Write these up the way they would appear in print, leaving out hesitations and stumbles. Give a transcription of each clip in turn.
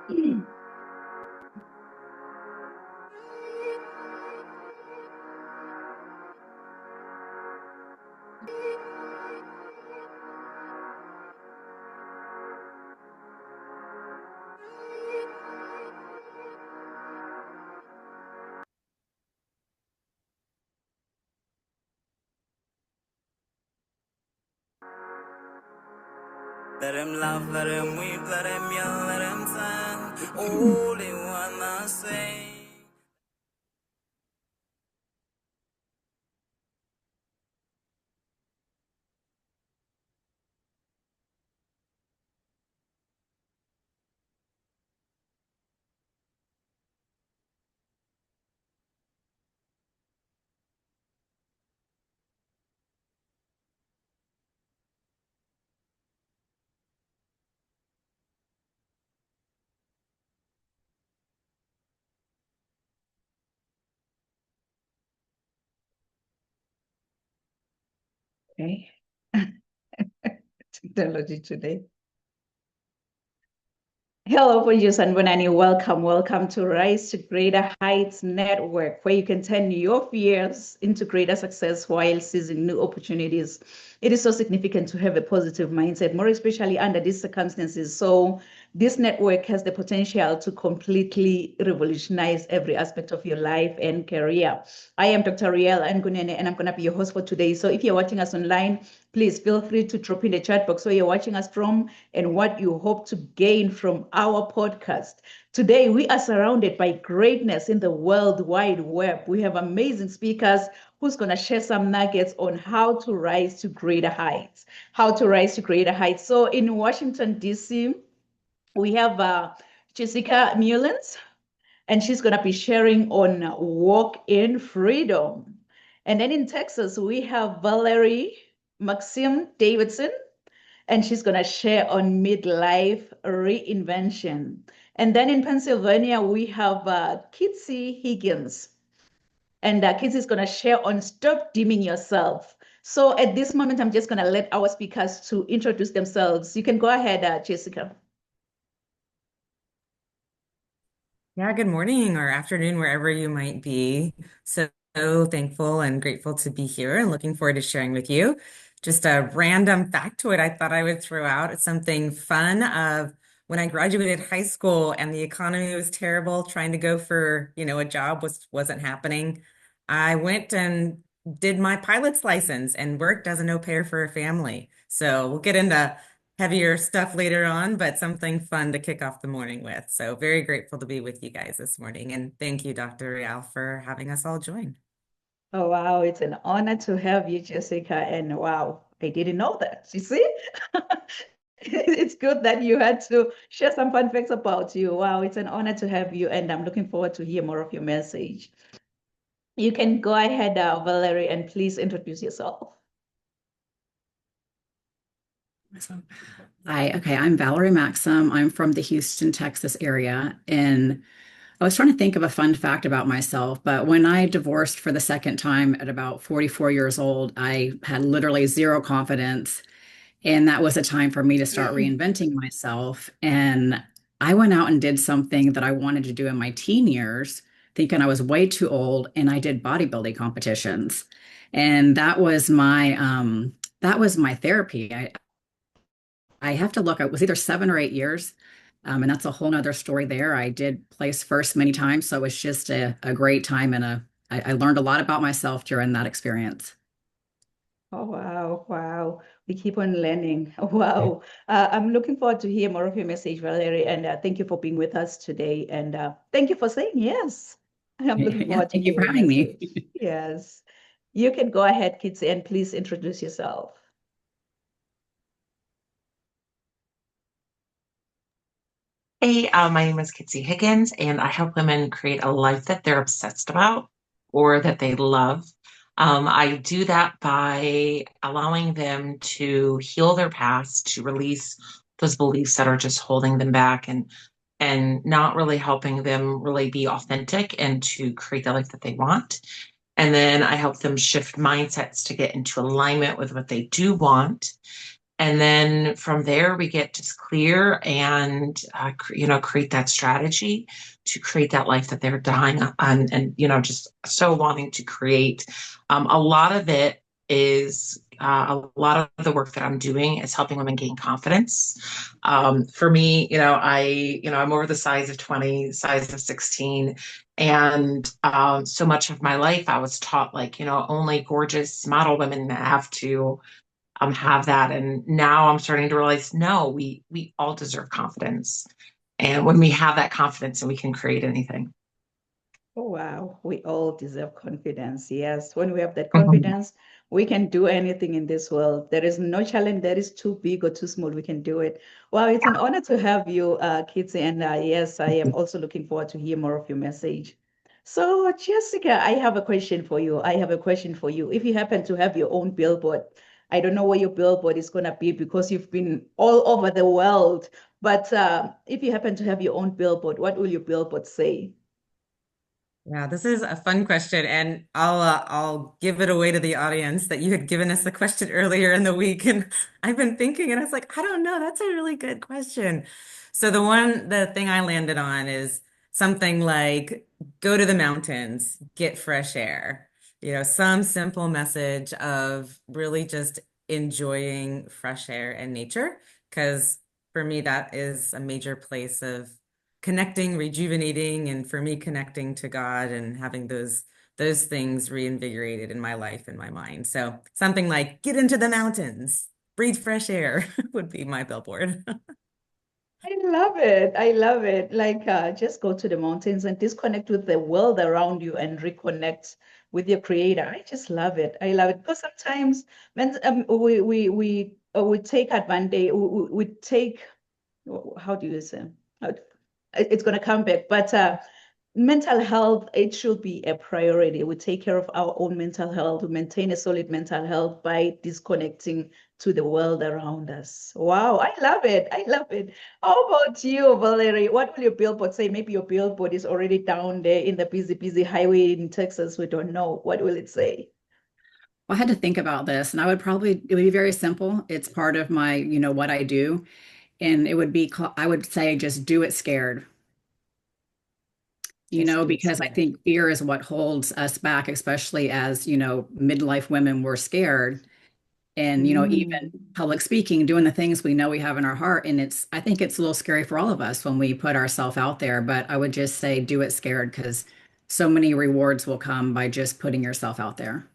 Let him laugh, let him weep, let him yell, let him sing. All they wanna say. Okay. Technology today. Hello, Bonjour and Bonani. Welcome to Rise to Greater Heights Network, where you can turn your fears into greater success while seizing new opportunities. It is so significant to have a positive mindset, more especially under these circumstances. So this network has the potential to completely revolutionize every aspect of your life and career. I am Dr. Riel Ngunene, and I'm going to be your host for today. So if you're watching us online, please feel free to drop in the chat box where you're watching us from and what you hope to gain from our podcast. Today, we are surrounded by greatness in the World Wide Web. We have amazing speakers who's going to share some nuggets on how to rise to greater heights. How to rise to greater heights. So in Washington, D.C., we have Jessica Mullins, and she's going to be sharing on walk in freedom. And then in Texas, we have Valerie Maxim Davidson, and she's going to share on midlife reinvention. And then in Pennsylvania, we have Kitsy Higgins, and Kitsy is going to share on stop dimming yourself. So at this moment, I'm just going to let our speakers to introduce themselves. You can go ahead, Jessica. Yeah, good morning or afternoon, wherever you might be. So thankful and grateful to be here and looking forward to sharing with you. Just a random factoid I thought I would throw out. It's something fun of when I graduated high school and the economy was terrible, trying to go for, a job wasn't happening. I went and did my pilot's license and worked as an au pair for a family. So we'll get into heavier stuff later on, but something fun to kick off the morning with. So very grateful to be with you guys this morning. And thank you, Dr. Rial, for having us all join. Oh, wow. It's an honor to have you, Jessica. And wow, I didn't know that. You see? It's good that you had to share some fun facts about you. Wow, it's an honor to have you. And I'm looking forward to hear more of your message. You can go ahead, Valerie, and please introduce yourself. Okay, I'm Valerie Maxim. I'm from the Houston, Texas area. And I was trying to think of a fun fact about myself, but when I divorced for the second time at about 44 years old, I had literally zero confidence. And that was a time for me to start reinventing myself. And I went out and did something that I wanted to do in my teen years, thinking I was way too old, and I did bodybuilding competitions. And that was my therapy. I have to look, it was either 7 or 8 years. And that's a whole nother story there. I did place first many times. So it was just a great time, and I learned a lot about myself during that experience. Oh, wow, wow. We keep on learning. Wow. I'm looking forward to hear more of your message, Valerie, and thank you for being with us today. And thank you for saying yes. I'm looking Yeah, forward to thank you hear for your having me. message. Yes. You can go ahead, kids, and please introduce yourself. Hey, my name is Kitsy Higgins, and I help women create a life that they're obsessed about or that they love. I do that by allowing them to heal their past, to release those beliefs that are just holding them back and not really helping them really be authentic and to create the life that they want. And then I help them shift mindsets to get into alignment with what they do want And then from there, we get just clear and, create that strategy to create that life that they're dying on and, just so wanting to create. A lot of it is a lot of the work that I'm doing is helping women gain confidence. For me, I'm over the size of 20, size of 16. And so much of my life, I was taught like, only gorgeous model women have to have that. And now I'm starting to realize, no, we all deserve confidence. And when we have that confidence, and we can create anything. Oh, wow. We all deserve confidence. Yes. When we have that Mhm. confidence, we can do anything in this world. There is no challenge that is too big or too small. We can do it. Well, it's an honor to have you, Kitty. And yes, I am also looking forward to hear more of your message. So, Jessica, I have a question for you. I have a question for you. If you happen to have your own billboard, I don't know where your billboard is going to be because you've been all over the world. But if you happen to have your own billboard, what will your billboard say? Yeah, this is a fun question, and I'll give it away to the audience that you had given us the question earlier in the week, and I've been thinking, and I was like, I don't know, that's a really good question. So the thing I landed on is something like go to the mountains, get fresh air. Some simple message of really just enjoying fresh air and nature, because for me that is a major place of connecting, rejuvenating, and for me, connecting to God and having those things reinvigorated in my life and my mind. So something like get into the mountains, breathe fresh air would be my billboard. I love it. I love it. Like, just go to the mountains and disconnect with the world around you and reconnect with your creator. I just love it. I love it because sometimes when we take advantage, we take, how do you say? How, it's going to come back, but mental health, it should be a priority. We take care of our own mental health, we maintain a solid mental health by disconnecting to the world around us. Wow, I love it. I love it. How about you, Valerie? What will your billboard say? Maybe your billboard is already down there in the busy, busy highway in Texas. We don't know. What will it say? Well, I had to think about this, and it would be very simple. It's part of my, what I do. And it would be, I would say, just do it scared, Just do it because I scared. think fear is what holds us back, especially as, midlife women, we're scared. And, even Mm. public speaking, doing the things we know we have in our heart. And I think it's a little scary for all of us when we put ourselves out there. But I would just say, do it scared because so many rewards will come by just putting yourself out there.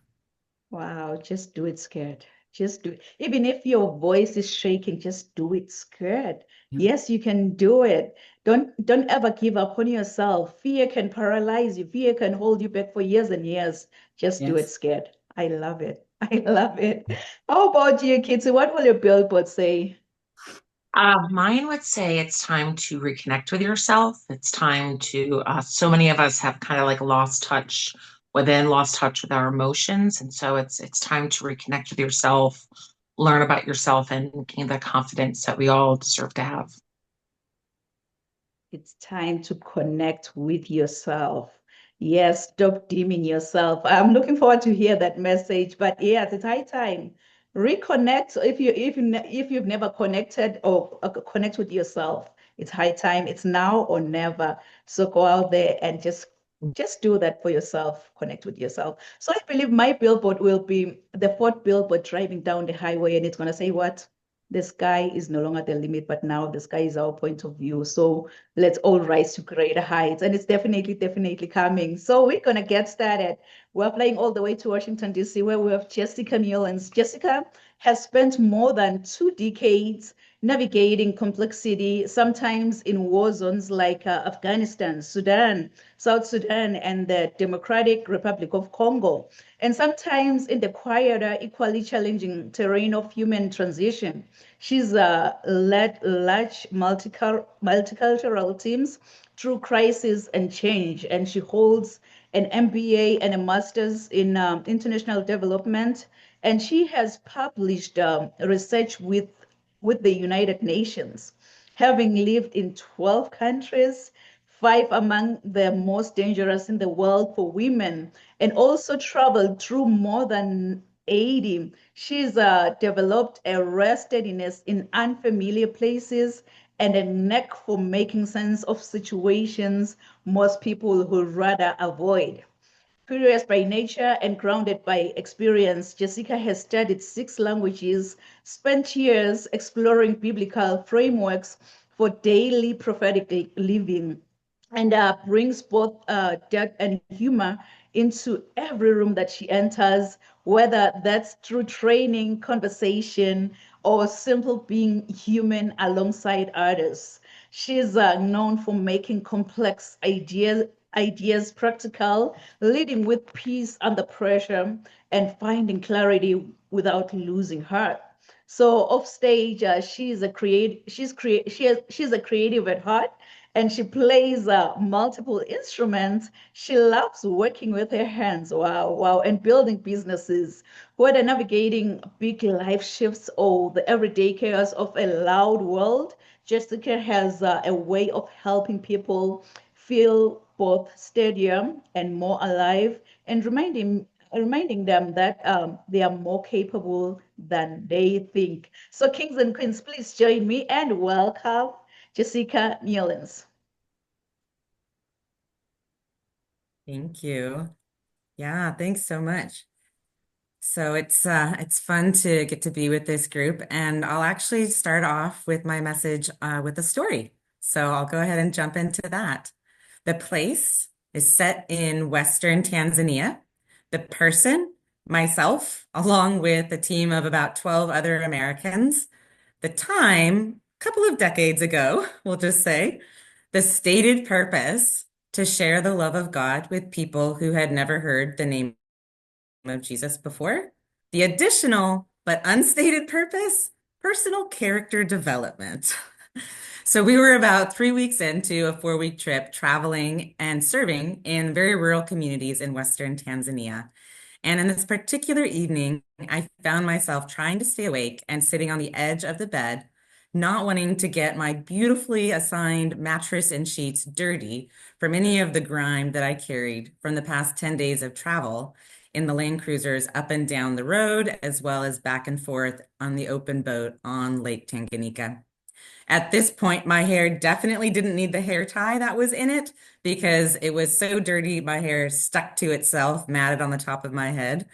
Wow, just do it scared. Just do it. Even if your voice is shaking, just do it scared. Yeah. Yes, you can do it. Don't ever give up on yourself. Fear can paralyze you. Fear can hold you back for years and years. Just do it Yes. scared. I love it. I love it. How about you, kids? What will your billboard say? Mine would say it's time to reconnect with yourself. It's time to, so many of us have kind of like lost touch with our emotions. And so it's time to reconnect with yourself, learn about yourself, and gain the confidence that we all deserve to have. It's time to connect with yourself. Yes, stop dimming yourself. I'm looking forward to hear that message. But yes, it's high time. Reconnect. If you've never connected or connect with yourself, it's high time. It's now or never. So go out there and just do that for yourself. Connect with yourself. So I believe my billboard will be the fourth billboard driving down the highway, and it's gonna say what? The sky is no longer the limit, but now the sky is our point of view. So let's all rise to greater heights. And it's definitely, definitely coming. So we're going to get started. We're flying all the way to Washington, D.C., where we have Jessica Mullins. Jessica has spent more than 2 decades navigating complexity, sometimes in war zones like Afghanistan, Sudan, South Sudan, and the Democratic Republic of Congo, and sometimes in the quieter, equally challenging terrain of human transition. She's led large multicultural teams through crisis and change, and she holds an MBA and a master's in international development. And she has published research with the United Nations, having lived in 12 countries, five among the most dangerous in the world for women, and also traveled through more than 80. She's developed a steadiness in unfamiliar places and a knack for making sense of situations most people would rather avoid. Curious by nature and grounded by experience, Jessica has studied 6 languages, spent years exploring biblical frameworks for daily prophetic living, and brings both depth and humor into every room that she enters, whether that's through training, conversation, or simple being human alongside others. She's known for making complex ideas practical, leading with peace under pressure, and finding clarity without losing heart. So off stage, she's a create. She's a creative at heart, and she plays multiple instruments. She loves working with her hands. Wow, wow, and building businesses. Whether navigating big life shifts or the everyday chaos of a loud world, Jessica has a way of helping people feel both steadier and more alive, and reminding them that they are more capable than they think. So, kings and queens, please join me and welcome Jessica Newlands. Thank you. Yeah, thanks so much. So it's fun to get to be with this group, and I'll actually start off with my message with a story. So I'll go ahead and jump into that. The place is set in Western Tanzania. The person, myself, along with a team of about 12 other Americans. The time, a couple of decades ago, we'll just say. The stated purpose, to share the love of God with people who had never heard the name of Jesus before. The additional but unstated purpose, personal character development. So we were about 3 weeks into a 4-week trip traveling and serving in very rural communities in Western Tanzania. And in this particular evening, I found myself trying to stay awake and sitting on the edge of the bed, not wanting to get my beautifully assigned mattress and sheets dirty from any of the grime that I carried from the past 10 days of travel in the Land Cruisers up and down the road, as well as back and forth on the open boat on Lake Tanganyika. At this point, my hair definitely didn't need the hair tie that was in it because it was so dirty, my hair stuck to itself, matted on the top of my head.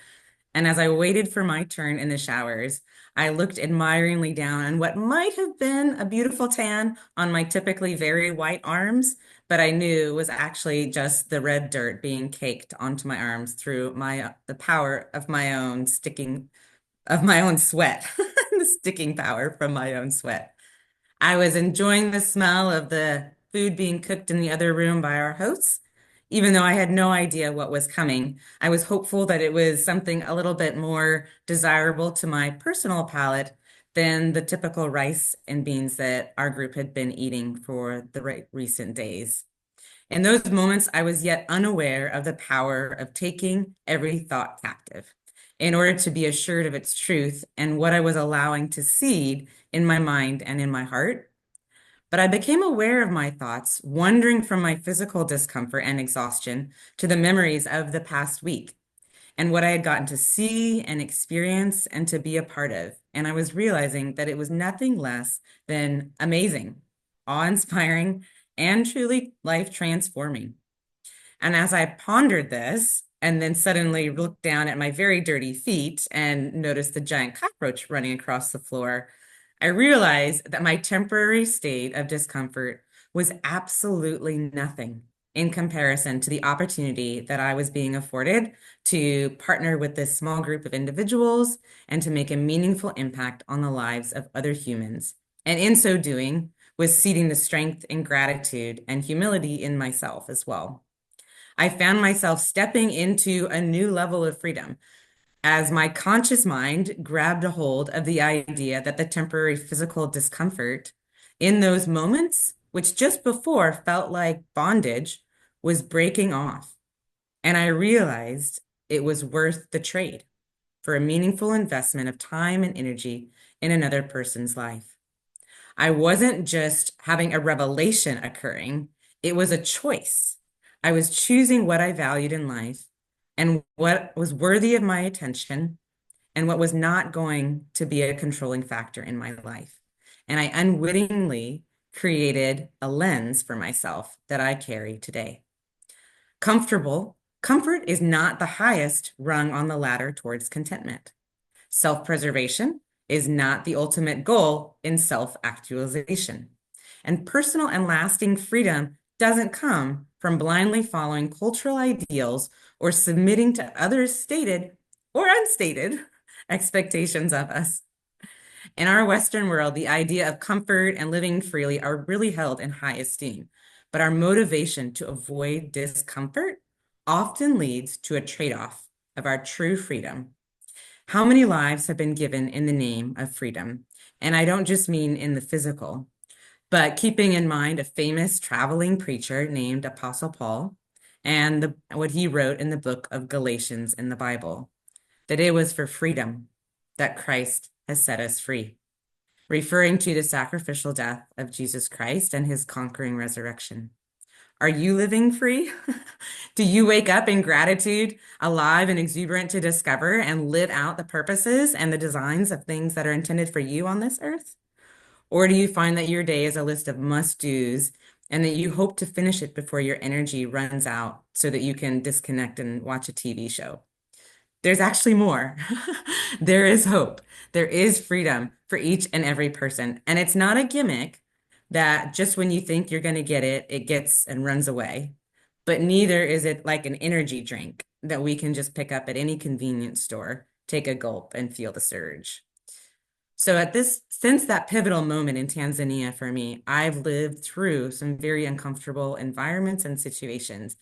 And as I waited for my turn in the showers, I looked admiringly down on what might have been a beautiful tan on my typically very white arms, but I knew was actually just the red dirt being caked onto my arms through the power of my own sweat, the sticking power from my own sweat. I was enjoying the smell of the food being cooked in the other room by our hosts. Even though I had no idea what was coming, I was hopeful that it was something a little bit more desirable to my personal palate than the typical rice and beans that our group had been eating for the recent days. In those moments, I was yet unaware of the power of taking every thought captive in order to be assured of its truth and what I was allowing to seed in my mind and in my heart. But I became aware of my thoughts, wandering from my physical discomfort and exhaustion to the memories of the past week and what I had gotten to see and experience and to be a part of. And I was realizing that it was nothing less than amazing, awe-inspiring, and truly life-transforming. And as I pondered this, and then suddenly looked down at my very dirty feet and noticed the giant cockroach running across the floor, I realized that my temporary state of discomfort was absolutely nothing in comparison to the opportunity that I was being afforded to partner with this small group of individuals and to make a meaningful impact on the lives of other humans. And in so doing, was seeding the strength and gratitude and humility in myself as well. I found myself stepping into a new level of freedom as my conscious mind grabbed a hold of the idea that the temporary physical discomfort in those moments, which just before felt like bondage, was breaking off. And I realized it was worth the trade for a meaningful investment of time and energy in another person's life. I wasn't just having a revelation occurring, it was a choice. I was choosing what I valued in life and what was worthy of my attention and what was not going to be a controlling factor in my life. And I unwittingly created a lens for myself that I carry today. Comfort is not the highest rung on the ladder towards contentment. Self-preservation is not the ultimate goal in self-actualization. And personal and lasting freedom doesn't come from blindly following cultural ideals or submitting to others' stated or unstated expectations of us. In our Western world, the idea of comfort and living freely are really held in high esteem, but our motivation to avoid discomfort often leads to a trade-off of our true freedom. How many lives have been given in the name of freedom? And I don't just mean in the physical, but keeping in mind a famous traveling preacher named Apostle Paul and what he wrote in the book of Galatians in the Bible, that it was for freedom that Christ has set us free, referring to the sacrificial death of Jesus Christ and his conquering resurrection. Are you living free? Do you wake up in gratitude, alive and exuberant to discover and live out the purposes and the designs of things that are intended for you on this earth? Or do you find that your day is a list of must-dos and that you hope to finish it before your energy runs out so that you can disconnect and watch a TV show? There's actually more. There is hope. There is freedom for each and every person. And it's not a gimmick that just when you think you're going to get it, it gets and runs away. But neither is it like an energy drink that we can just pick up at any convenience store, take a gulp, and feel the surge. So since that pivotal moment in Tanzania for me, I've lived through some very uncomfortable environments and situations.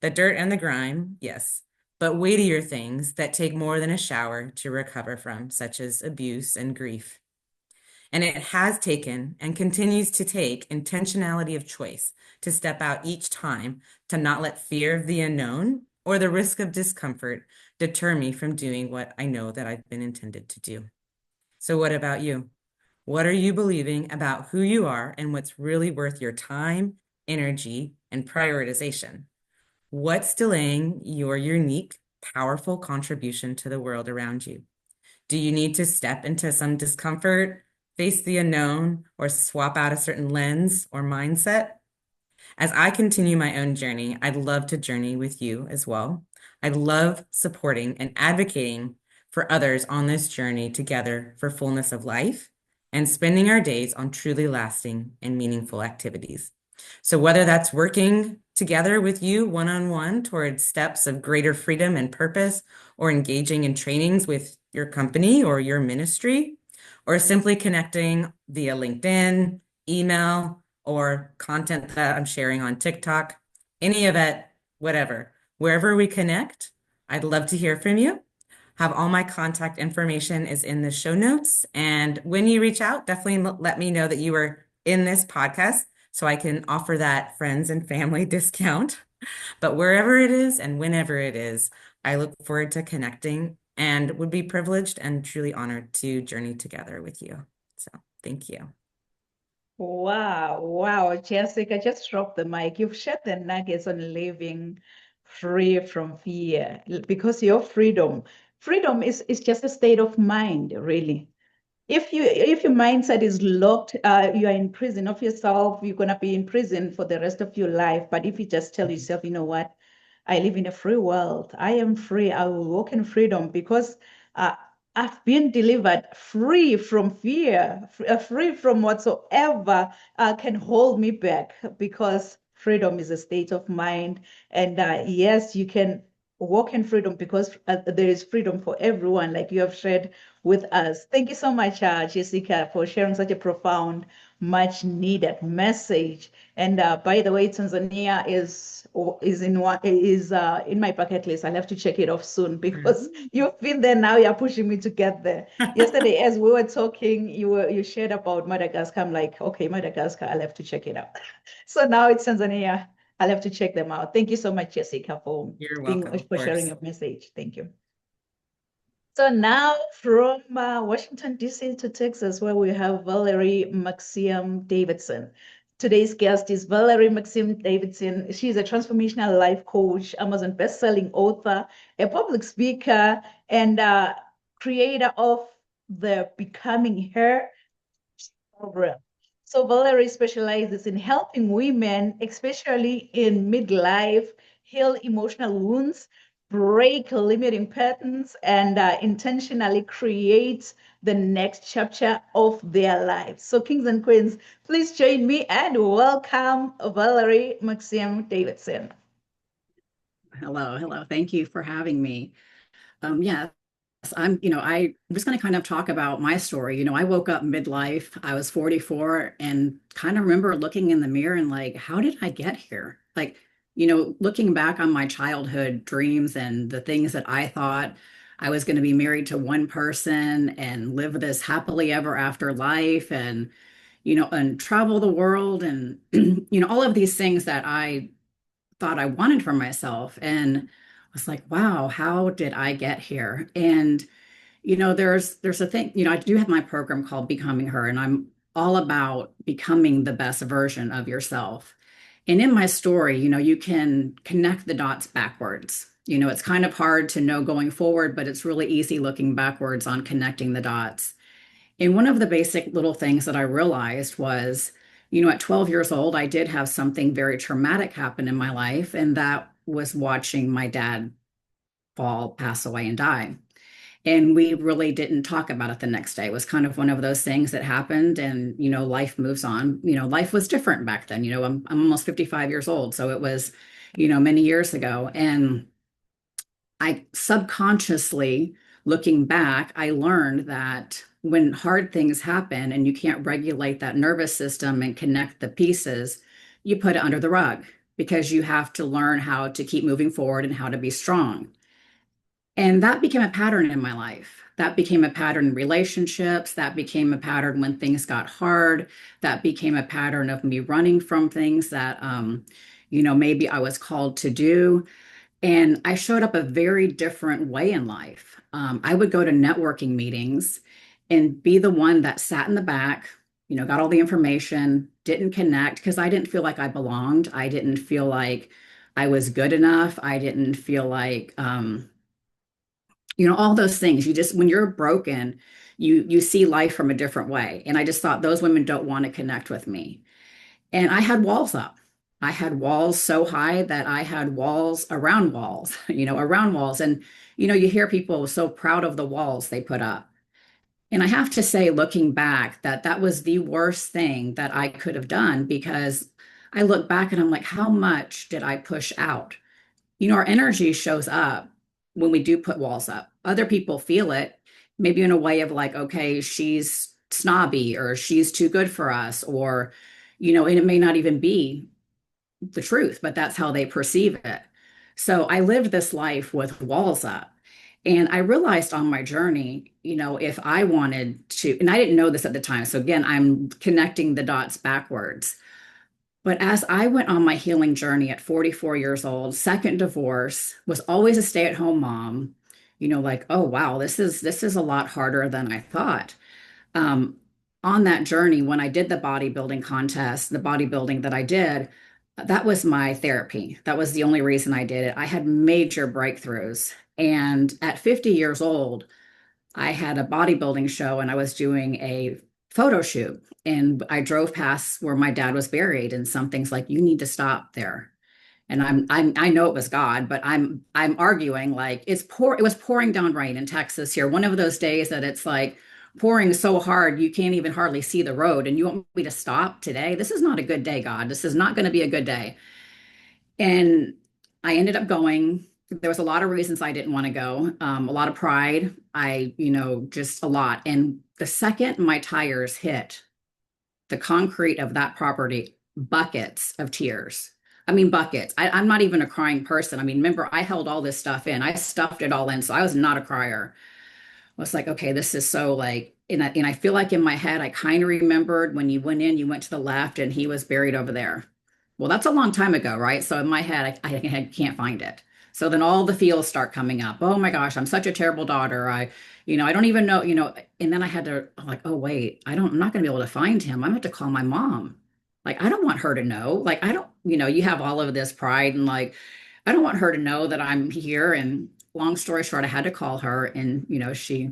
The dirt and the grime, yes, but weightier things that take more than a shower to recover from, such as abuse and grief. And it has taken and continues to take intentionality of choice to step out each time, to not let fear of the unknown or the risk of discomfort deter me from doing what I know that I've been intended to do. So what about you? What are you believing about who you are and what's really worth your time, energy, and prioritization? What's delaying your unique, powerful contribution to the world around you? Do you need to step into some discomfort, face the unknown, or swap out a certain lens or mindset? As I continue my own journey, I'd love to journey with you as well. I love supporting and advocating for others on this journey together for fullness of life and spending our days on truly lasting and meaningful activities. So whether that's working together with you one-on-one towards steps of greater freedom and purpose, or engaging in trainings with your company or your ministry, or simply connecting via LinkedIn, email, or content that I'm sharing on TikTok, any of it, whatever, wherever we connect, I'd love to hear from you. Have all my contact information is in the show notes. And when you reach out, definitely let me know that you were in this podcast so I can offer that friends and family discount. But wherever it is and whenever it is, I look forward to connecting and would be privileged and truly honored to journey together with you. So thank you. Wow, Jessica, just drop the mic. You've shared the nuggets on living free from fear because your freedom is just a state of mind, really. If your mindset is locked, you are in prison of yourself, you're gonna be in prison for the rest of your life. But if you just tell yourself, you know what, I live in a free world, I am free, I will walk in freedom because I've been delivered free from fear, free from whatsoever can hold me back, because freedom is a state of mind. And yes, you can walk in freedom because there is freedom for everyone, like you have shared with us. Thank you so much, Jessica, for sharing such a profound, much needed message. And by the way, Tanzania is in my bucket list. I'll have to check it off soon because you've been there now. You're pushing me to get there. Yesterday, as we were talking, you shared about Madagascar. I'm like, okay, Madagascar, I'll have to check it out. So now it's Tanzania. I'll have to check them out. Thank you so much, Jessica, for You're welcome, of for sharing course. your message. Thank you. So now from Washington, D.C. to Texas, where we have Valerie Maxim Davidson. Today's guest is Valerie Maxim Davidson. She's a transformational life coach, Amazon best-selling author, a public speaker, and creator of the Becoming Her program. So Valerie specializes in helping women, especially in midlife, heal emotional wounds, break limiting patterns, and intentionally create the next chapter of their lives. So kings and queens, please join me and welcome Valerie Maxim Davidson. Hello, hello. Thank you for having me. Yes, I'm just going to kind of talk about my story. I woke up midlife. I was 44 and kind of remember looking in the mirror and like, how did I get here? Like, looking back on my childhood dreams and the things that I thought I was going to be married to one person and live this happily ever after life and travel the world and, all of these things that I thought I wanted for myself. And I was like, wow, how did I get here? And, there's a thing, I do have my program called Becoming Her, and I'm all about becoming the best version of yourself. And in my story, you can connect the dots backwards. It's kind of hard to know going forward, but it's really easy looking backwards on connecting the dots. And one of the basic little things that I realized was, at 12 years old, I did have something very traumatic happen in my life, and that was watching my dad pass away, and die. And we really didn't talk about it the next day. It was kind of one of those things that happened, and, life moves on. Life was different back then. I'm almost 55 years old, so it was, many years ago. And I subconsciously, looking back, I learned that when hard things happen and you can't regulate that nervous system and connect the pieces, you put it under the rug because you have to learn how to keep moving forward and how to be strong. And that became a pattern in my life. That became a pattern in relationships. That became a pattern when things got hard. That became a pattern of me running from things that, maybe I was called to do. And I showed up a very different way in life. I would go to networking meetings and be the one that sat in the back, got all the information, didn't connect because I didn't feel like I belonged. I didn't feel like I was good enough. I didn't feel like, all those things. When you're broken, you see life from a different way. And I just thought those women don't want to connect with me. And I had walls up. I had walls so high that I had walls around walls, around walls. And, you hear people so proud of the walls they put up. And I have to say, looking back, that was the worst thing that I could have done because I look back and I'm like, how much did I push out? Our energy shows up when we do put walls up. Other people feel it, maybe in a way of like, okay, she's snobby or she's too good for us, or, and it may not even be the truth, but that's how they perceive it. So I lived this life with walls up. And I realized on my journey, if I wanted to, and I didn't know this at the time. So again, I'm connecting the dots backwards. But as I went on my healing journey at 44 years old, second divorce, was always a stay-at-home mom, like, oh wow, this is a lot harder than I thought. Um, on that journey, when I did the bodybuilding contest, the bodybuilding that I did, that was my therapy. That was the only reason I did it. I had major breakthroughs. And at 50 years old, I had a bodybuilding show and I was doing a photo shoot. And I drove past where my dad was buried, and something's like, you need to stop there. And I know it was God, but I'm arguing like it was pouring down rain in Texas here. One of those days that it's like pouring so hard you can't even hardly see the road. And you want me to stop today? This is not a good day, God. This is not going to be a good day. And I ended up going. There was a lot of reasons I didn't want to go. A lot of pride. Just a lot. And the second my tires hit the concrete of that property, buckets of tears. I mean, buckets. I'm not even a crying person. I mean, remember, I held all this stuff in. I stuffed it all in. So I was not a crier. I was like, okay, this is so like, and I feel like in my head, I kind of remembered when you went in, you went to the left and he was buried over there. Well, that's a long time ago, right? So in my head, I can't find it. So then all the feels start coming up. Oh my gosh, I'm such a terrible daughter. I don't even know, and then I'm like, oh wait, I'm not going to be able to find him. I'm going to have to call my mom. Like, I don't want her to know. Like, I don't, you have all of this pride and like, I don't want her to know that I'm here. And long story short, I had to call her and, she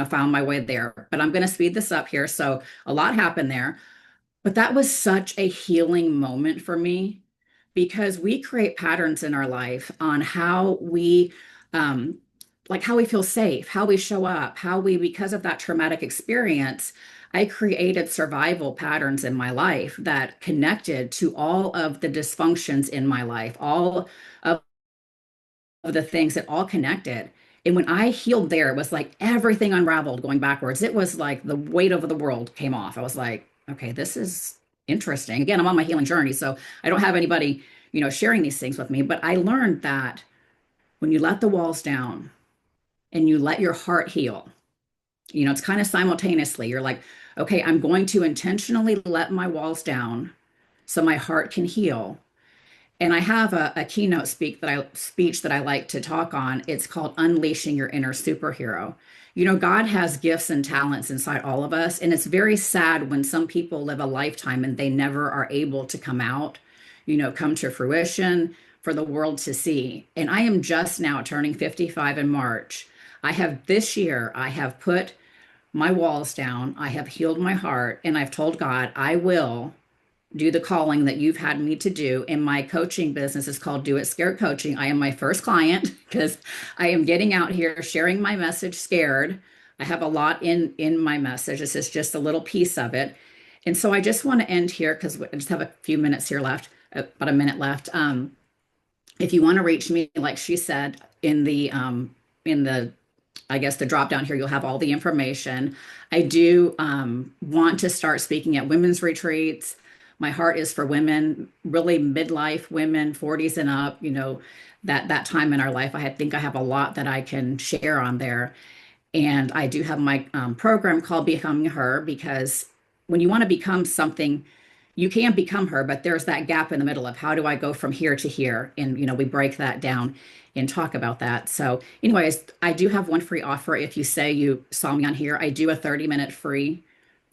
found my way there. But I'm going to speed this up here. So a lot happened there. But that was such a healing moment for me because we create patterns in our life on how we, um, like how we feel safe, how we show up, how we, because of that traumatic experience, I created survival patterns in my life that connected to all of the dysfunctions in my life, all of the things that all connected. And when I healed there, it was like everything unraveled going backwards. It was like the weight of the world came off. I was like, okay, this is interesting. Again, I'm on my healing journey, so I don't have anybody, sharing these things with me. But I learned that when you let the walls down and you let your heart heal, it's kind of simultaneously. You're like, okay, I'm going to intentionally let my walls down so my heart can heal. And I have a keynote speech that I like to talk on. It's called Unleashing Your Inner Superhero. God has gifts and talents inside all of us, and it's very sad when some people live a lifetime and they never are able to come out, come to fruition for the world to see. And I am just now turning 55 in March. This year, I have put my walls down, I have healed my heart, and I've told God, I will do the calling that you've had me to do. In my coaching business is called Do It Scared Coaching. I am my first client because I am getting out here sharing my message scared. I have a lot in my message. This is just a little piece of it. And so I just want to end here because I just have a few minutes here left, about a minute left. If you want to reach me, like she said, in the I guess the drop down here, you'll have all the information. I do want to start speaking at women's retreats. My heart is for women, really midlife women, 40s and up, that time in our life. I think I have a lot that I can share on there. And I do have my program called Becoming Her, because when you want to become something, you can become her, but there's that gap in the middle of how do I go from here to here? And, we break that down and talk about that. So, anyways, I do have one free offer. If you say you saw me on here, I do a 30-minute free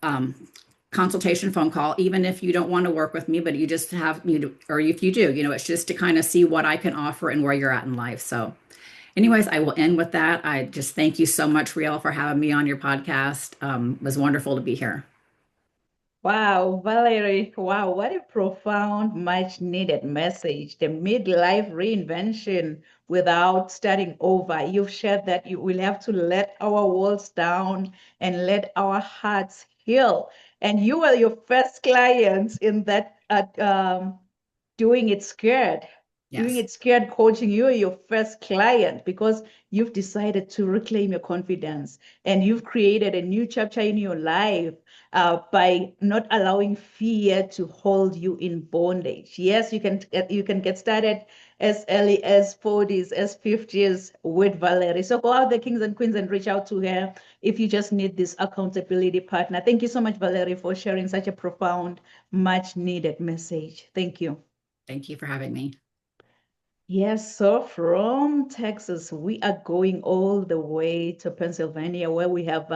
um, consultation phone call, even if you don't want to work with me, but you just have me to, or if you do, it's just to kind of see what I can offer and where you're at in life. So, anyways, I will end with that. I just thank you so much, Riel, for having me on your podcast. It was wonderful to be here. Wow, Valerie, wow, what a profound, much needed message. The midlife reinvention without starting over. You've shared that you will have to let our walls down and let our hearts heal. And you were your first client in that doing it scared. Doing Yes. it scared coaching, you are your first client because you've decided to reclaim your confidence and you've created a new chapter in your life by not allowing fear to hold you in bondage. Yes, you can get started as early as 40s, as 50s with Valerie. So go out there, kings and queens, and reach out to her if you just need this accountability partner. Thank you so much, Valerie, for sharing such a profound, much needed message. Thank you. Thank you for having me. Yes, so from Texas, we are going all the way to Pennsylvania, where we have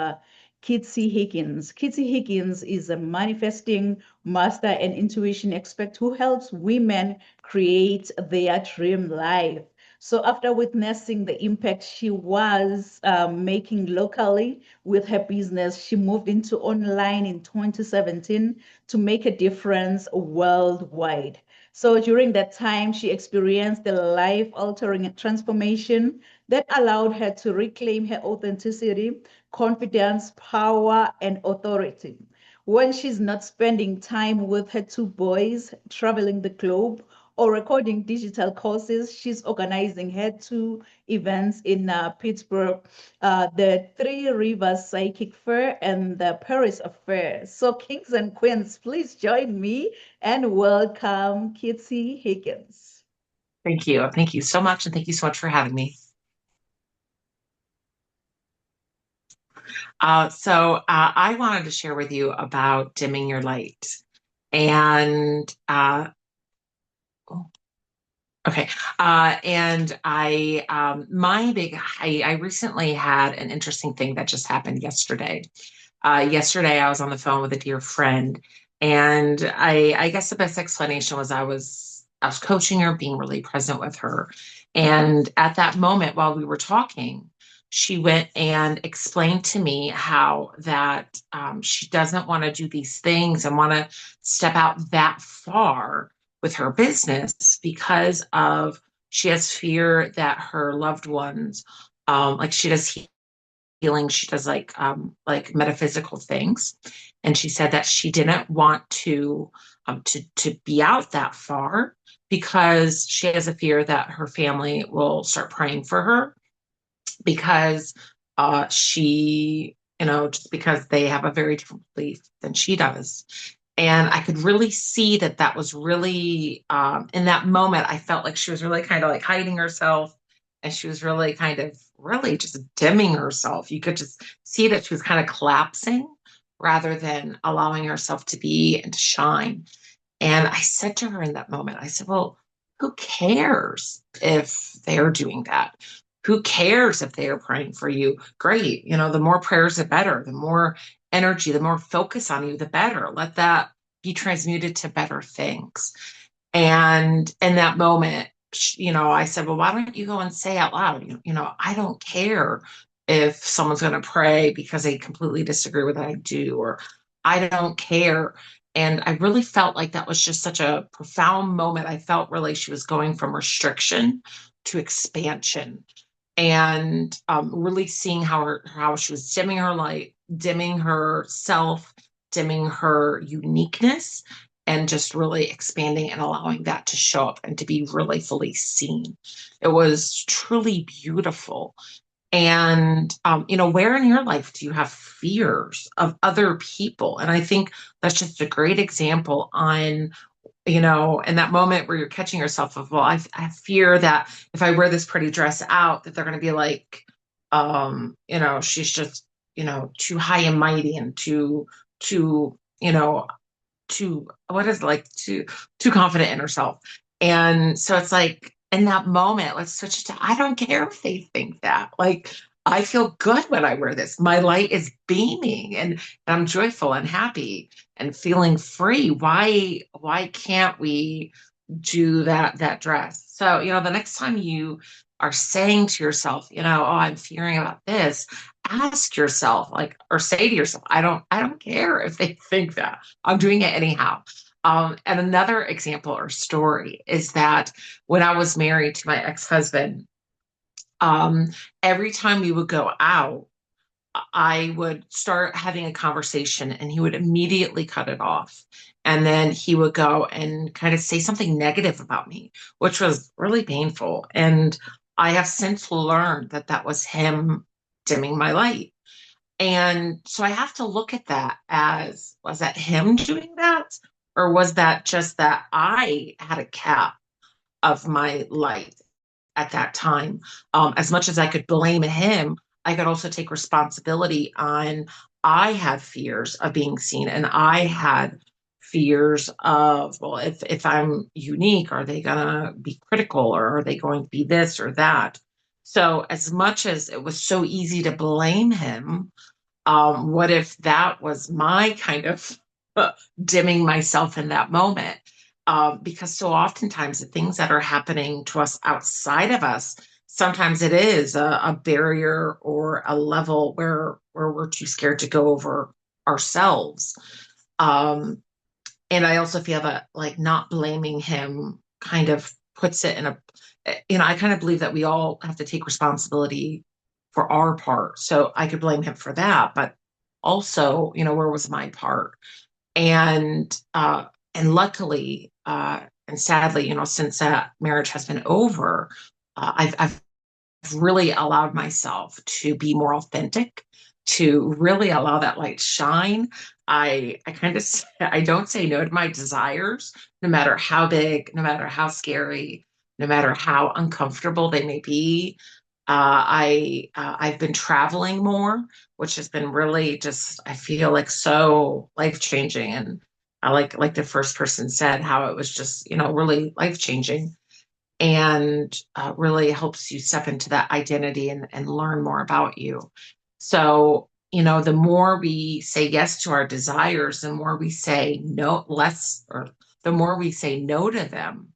Kitsy Higgins. Kitsy Higgins is a manifesting master and intuition expert who helps women create their dream life. So after witnessing the impact she was making locally with her business, she moved into online in 2017 to make a difference worldwide. So during that time, she experienced the life-altering transformation that allowed her to reclaim her authenticity, confidence, power, and authority. When she's not spending time with her two boys, traveling the globe, or recording digital courses, she's organizing her two events in Pittsburgh, the Three Rivers Psychic Fair and the Paris Affair. So kings and queens, please join me and welcome Kitsy Higgins. Thank you. Thank you so much. And thank you so much for having me. I wanted to share with you about dimming your light. And okay. And I recently had an interesting thing that just happened yesterday. Yesterday, I was on the phone with a dear friend, and I guess the best explanation was I was coaching her, being really present with her. And at that moment, while we were talking, she went and explained to me how that she doesn't want to do these things and want to step out that far with her business because of she has fear that her loved ones, like she does healing, she does like metaphysical things, and she said that she didn't want to be out that far because she has a fear that her family will start praying for her because she, just because they have a very different belief than she does. And I could really see that that was really, in that moment, I felt like she was really kind of like hiding herself, and she was really kind of really just dimming herself. You could just see that she was kind of collapsing rather than allowing herself to be and to shine. And I said to her in that moment, I said, well, who cares if they're doing that? Who cares if they are praying for you? Great. The more prayers, the better. The more energy, the more focus on you, the better. Let that be transmuted to better things. And in that moment, I said, well, why don't you go and say out loud, I don't care if someone's going to pray because they completely disagree with what I do, or I don't care. And I really felt like that was just such a profound moment. I felt really she was going from restriction to expansion, and really seeing how she was dimming her light, dimming herself, dimming her uniqueness, and just really expanding and allowing that to show up and to be really fully seen. It was truly beautiful. And, where in your life do you have fears of other people? And I think that's just a great example on, in that moment where you're catching yourself of, well, I fear that if I wear this pretty dress out, that they're going to be like, she's just, too high and mighty and too, too, what is it, like too confident in herself. And so it's like in that moment, let's switch it to I don't care if they think that. Like I feel good when I wear this. My light is beaming and I'm joyful and happy and feeling free. Why can't we do that dress? So, the next time you are saying to yourself, oh, I'm fearing about this, ask yourself, like, or say to yourself, I don't care if they think that. I'm doing it anyhow. And another example or story is that when I was married to my ex-husband, um, every time we would go out, I would start having a conversation and he would immediately cut it off. And then he would go and kind of say something negative about me, which was really painful. And I have since learned that that was him dimming my light. And so I have to look at that as, was that him doing that? Or was that just that I had a cap of my light at that time? As much as I could blame him, I could also take responsibility on I had fears of being seen, and I had fears of, well, if I'm unique, are they gonna be critical, or are they going to be this or that? So as much as it was so easy to blame him, what if that was my kind of dimming myself in that moment? Because so oftentimes the things that are happening to us outside of us, sometimes it is a barrier or a level where we're too scared to go over ourselves. Um, and I also feel that like not blaming him kind of puts it in a, I kind of believe that we all have to take responsibility for our part. So I could blame him for that, but also, where was my part? And luckily, and sadly, since that marriage has been over, I've really allowed myself to be more authentic, to really allow that light shine. I kind of I don't say no to my desires, no matter how big, no matter how scary, no matter how uncomfortable they may be. I've been traveling more, which has been really just, I feel like so life changing. And I like the first person said, how it was just, really life changing, and really helps you step into that identity and learn more about you. So, the more we say yes to our desires, the more we say no, less, or the more we say no to them,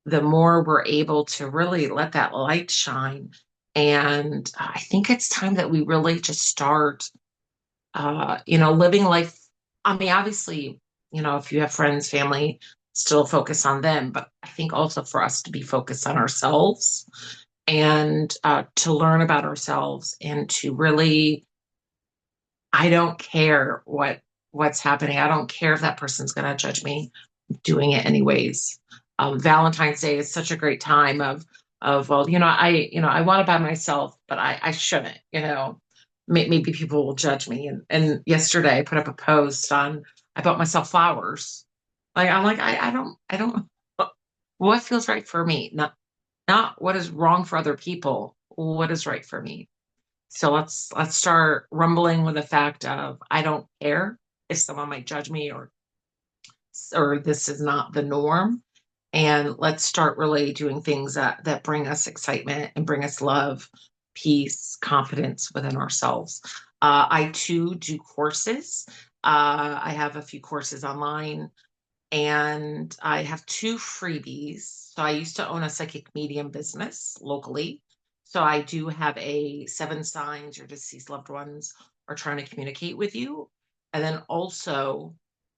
the more we're able to really let that light shine And I think it's time that we really just start, living life. I mean, obviously, if you have friends, family, still focus on them. But I think also for us to be focused on ourselves and to learn about ourselves and to really, I don't care what's happening. I don't care if that person's going to judge me. I'm doing it anyways. Valentine's Day is such a great time of well, I want to buy myself, but I shouldn't. Maybe people will judge me. And yesterday I put up a post on I bought myself flowers. Like I'm like I don't what feels right for me, not what is wrong for other people. What is right for me? So let's start rumbling with the fact of I don't care if someone might judge me or this is not the norm. And let's start really doing things that bring us excitement and bring us love, peace, confidence within ourselves. I too do courses. I have a few courses online and I have two freebies. So I used to own a psychic medium business locally. So I do have a 7 signs your deceased loved ones are trying to communicate with you. And then also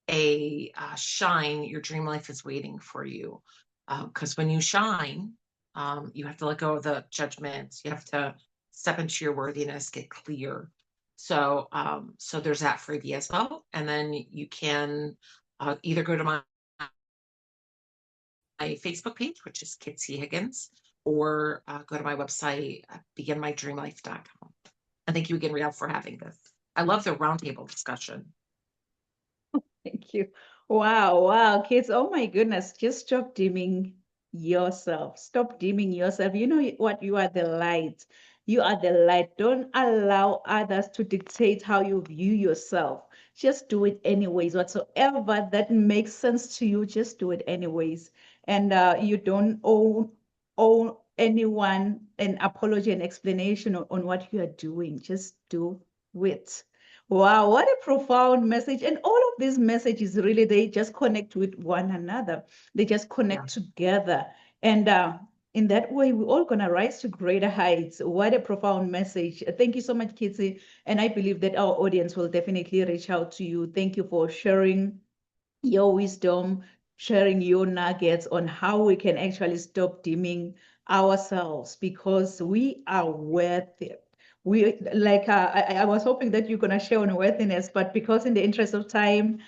a shine, your dream life is waiting for you. Because when you shine, you have to let go of the judgments. You have to step into your worthiness, get clear. So there's that freebie as well. And then you can either go to my Facebook page, which is Kitsy Higgins, or go to my website, beginmydreamlife.com. And thank you again, Riel, for having this. I love the roundtable discussion. Thank you. Wow, wow, kids. Oh my goodness. Just stop dimming yourself. Stop dimming yourself. You know what? You are the light. You are the light. Don't allow others to dictate how you view yourself. Just do it anyways. Whatsoever that makes sense to you, just do it anyways. And you don't owe anyone an apology and explanation on what you are doing. Just do it. Wow, what a profound message. And all of these messages really, they just connect with one another. They just connect together. And in that way, we're all going to rise to greater heights. What a profound message. Thank you so much, Kitsy. And I believe that our audience will definitely reach out to you. Thank you for sharing your wisdom, sharing your nuggets on how we can actually stop dimming ourselves because we are worth it. I was hoping that you're gonna share on worthiness, but because in the interest of time,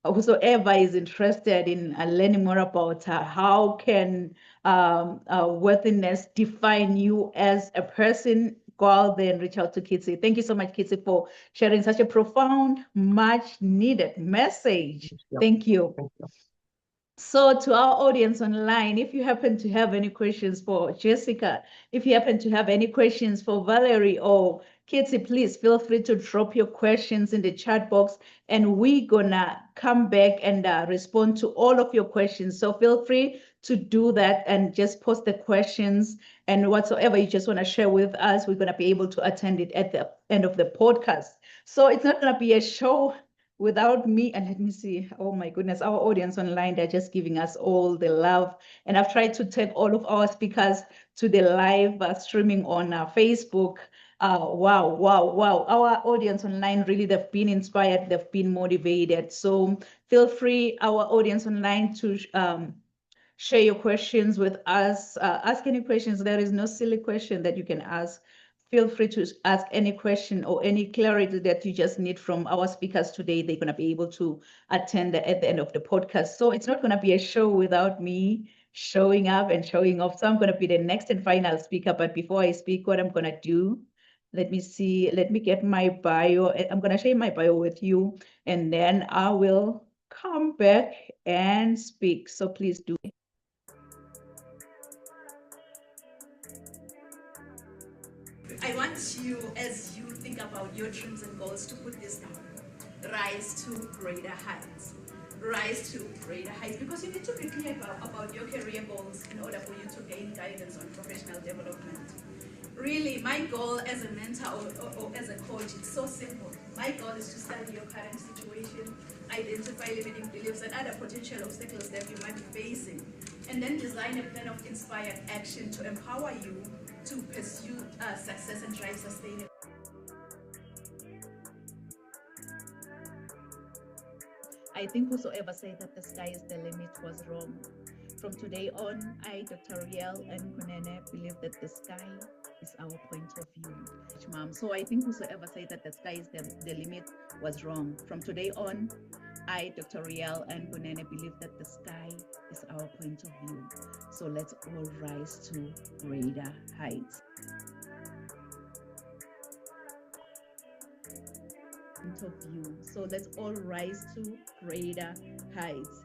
whosoever is interested in learning more about how can worthiness define you as a person, go out there and reach out to Kitsy. Thank you so much, Kitsy, for sharing such a profound, much needed message. Thank you. Thank you. So to our audience online, if you happen to have any questions for Jessica, if you happen to have any questions for Valerie or Kitsy, please feel free to drop your questions in the chat box and we're gonna come back and respond to all of your questions. So feel free to do that and just post the questions and whatsoever you just wanna share with us, we're gonna be able to attend it at the end of the podcast. So it's not gonna be a show without me. And let me see, oh my goodness, our audience online, they're just giving us all the love. And I've tried to take all of our speakers to the live streaming on Facebook. Wow. Our audience online, really, they've been inspired, they've been motivated. So feel free, our audience online, to share your questions with us. Ask any questions. There is no silly question that you can ask. Feel free to ask any question or any clarity that you just need from our speakers today. They're going to be able to attend at the end of the podcast. So it's not going to be a show without me showing up and showing off. So I'm going to be the next and final speaker. But before I speak, what I'm going to do, let me see, let me get my bio. I'm going to share my bio with you, and then I will come back and speak. So please do. I want you, as you think about your dreams and goals, to put this down. Rise to greater heights. Rise to greater heights. Because you need to be clear about your career goals in order for you to gain guidance on professional development. Really, my goal as a mentor or as a coach, it's so simple. My goal is to study your current situation, identify limiting beliefs and other potential obstacles that you might be facing, and then design a plan of inspired action to empower you to pursue success and drive sustainability. I think whosoever said that the sky is the limit was wrong. From today on, I, Dr. Riel and Kunene, believe that the sky is our point of view. Mom. So I think whosoever said that the sky is the limit was wrong. From today on, I, Dr. Riel and Kunene, believe that the sky is our point of view. So let's all rise to greater heights. Point of view. So let's all rise to greater heights.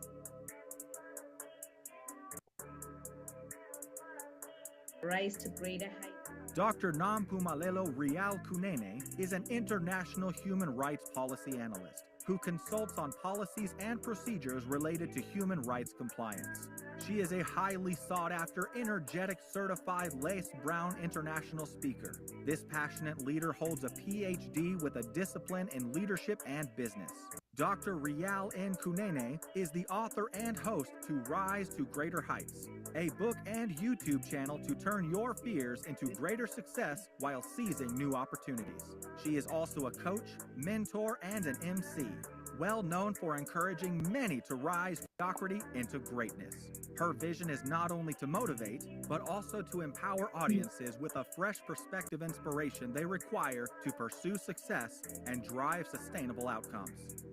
Rise to greater heights. Dr. Nampumelelo Rial Kunene is an international human rights policy analyst who consults on policies and procedures related to human rights compliance. She is a highly sought-after, energetic, certified Lace Brown international speaker. This passionate leader holds a PhD with a discipline in leadership and business. Dr. Rial N. Kunene is the author and host to Rise to Greater Heights, a book and YouTube channel to turn your fears into greater success while seizing new opportunities. She is also a coach, mentor, and an MC, well known for encouraging many to rise from mediocrity into greatness. Her vision is not only to motivate, but also to empower audiences with a fresh perspective inspiration they require to pursue success and drive sustainable outcomes.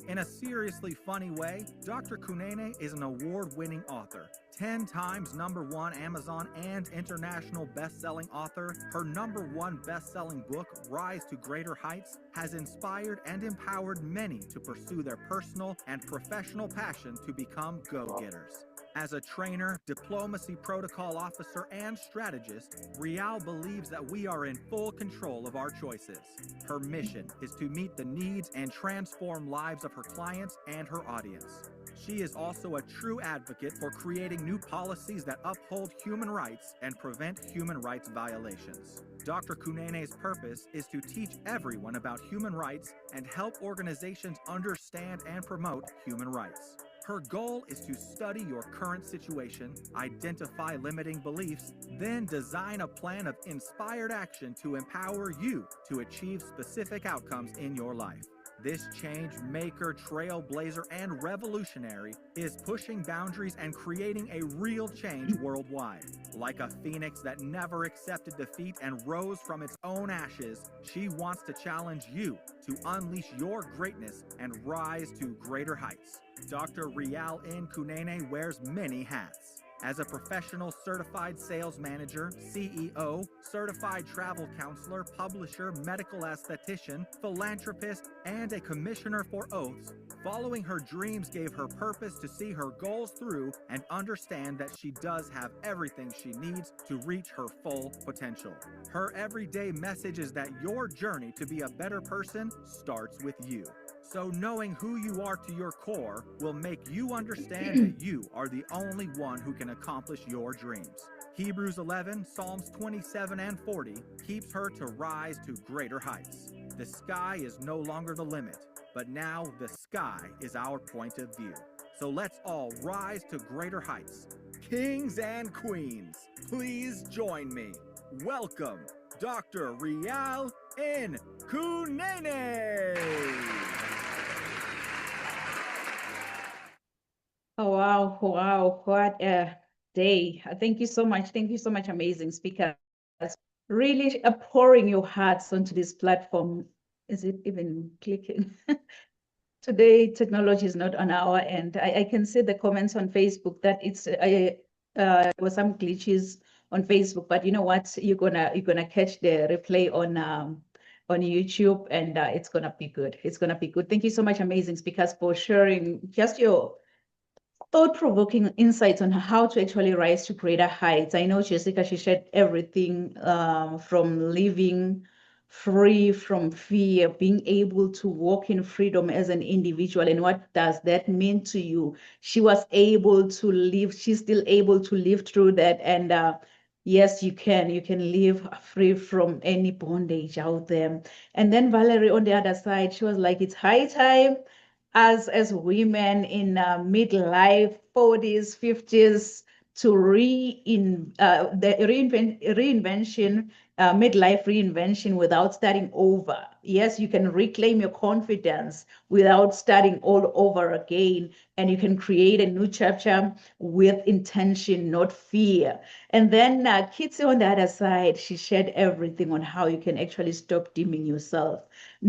In a seriously funny way, Dr. Kunene is an award-winning author, 10 times #1 Amazon and international best-selling author. Her #1 best-selling book, Rise to Greater Heights, has inspired and empowered many to pursue their personal and professional passion to become go-getters. As a trainer, diplomacy protocol officer, and strategist, Rial believes that we are in full control of our choices. Her mission is to meet the needs and transform lives of her clients and her audience. She is also a true advocate for creating new policies that uphold human rights and prevent human rights violations. Dr. Kunene's purpose is to teach everyone about human rights and help organizations understand and promote human rights. Her goal is to study your current situation, identify limiting beliefs, then design a plan of inspired action to empower you to achieve specific outcomes in your life. This change maker, trailblazer, and revolutionary is pushing boundaries and creating a real change worldwide. Like a phoenix that never accepted defeat and rose from its own ashes, she wants to challenge you to unleash your greatness and rise to greater heights. Dr. Rial N. Kunene wears many hats. As a professional certified sales manager, CEO, certified travel counselor, publisher, medical esthetician, philanthropist, and a commissioner for oaths, following her dreams gave her purpose to see her goals through and understand that she does have everything she needs to reach her full potential. Her everyday message is that your journey to be a better person starts with you. So knowing who you are to your core will make you understand that you are the only one who can accomplish your dreams. Hebrews 11, Psalms 27 and 40 keeps her to rise to greater heights. The sky is no longer the limit, but now the sky is our point of view. So let's all rise to greater heights. Kings and queens, please join me. Welcome, Dr. Rial N. Kunene. Oh, wow, wow, what a day. Thank you so much. Thank you so much, amazing speakers. Really pouring your hearts onto this platform. Is it even clicking? Today, technology is not on our end. I can see the comments on Facebook that there was some glitches on Facebook, but you know what? You're gonna catch the replay on YouTube, and it's gonna be good. It's gonna be good. Thank you so much, amazing speakers, for sharing just your thought-provoking insights on how to actually rise to greater heights. I know Jessica, she shared everything from living free from fear, being able to walk in freedom as an individual. And what does that mean to you? She was able to live, she's still able to live through that. And yes, you can live free from any bondage out there. And then Valerie on the other side, she was like, it's high time as women in midlife, 40s, 50s, to reinvention, midlife reinvention without starting over. Yes, you can reclaim your confidence without starting all over again, and you can create a new chapter with intention, not fear. And then Kitsi on the other side, she shared everything on how you can actually stop dimming yourself.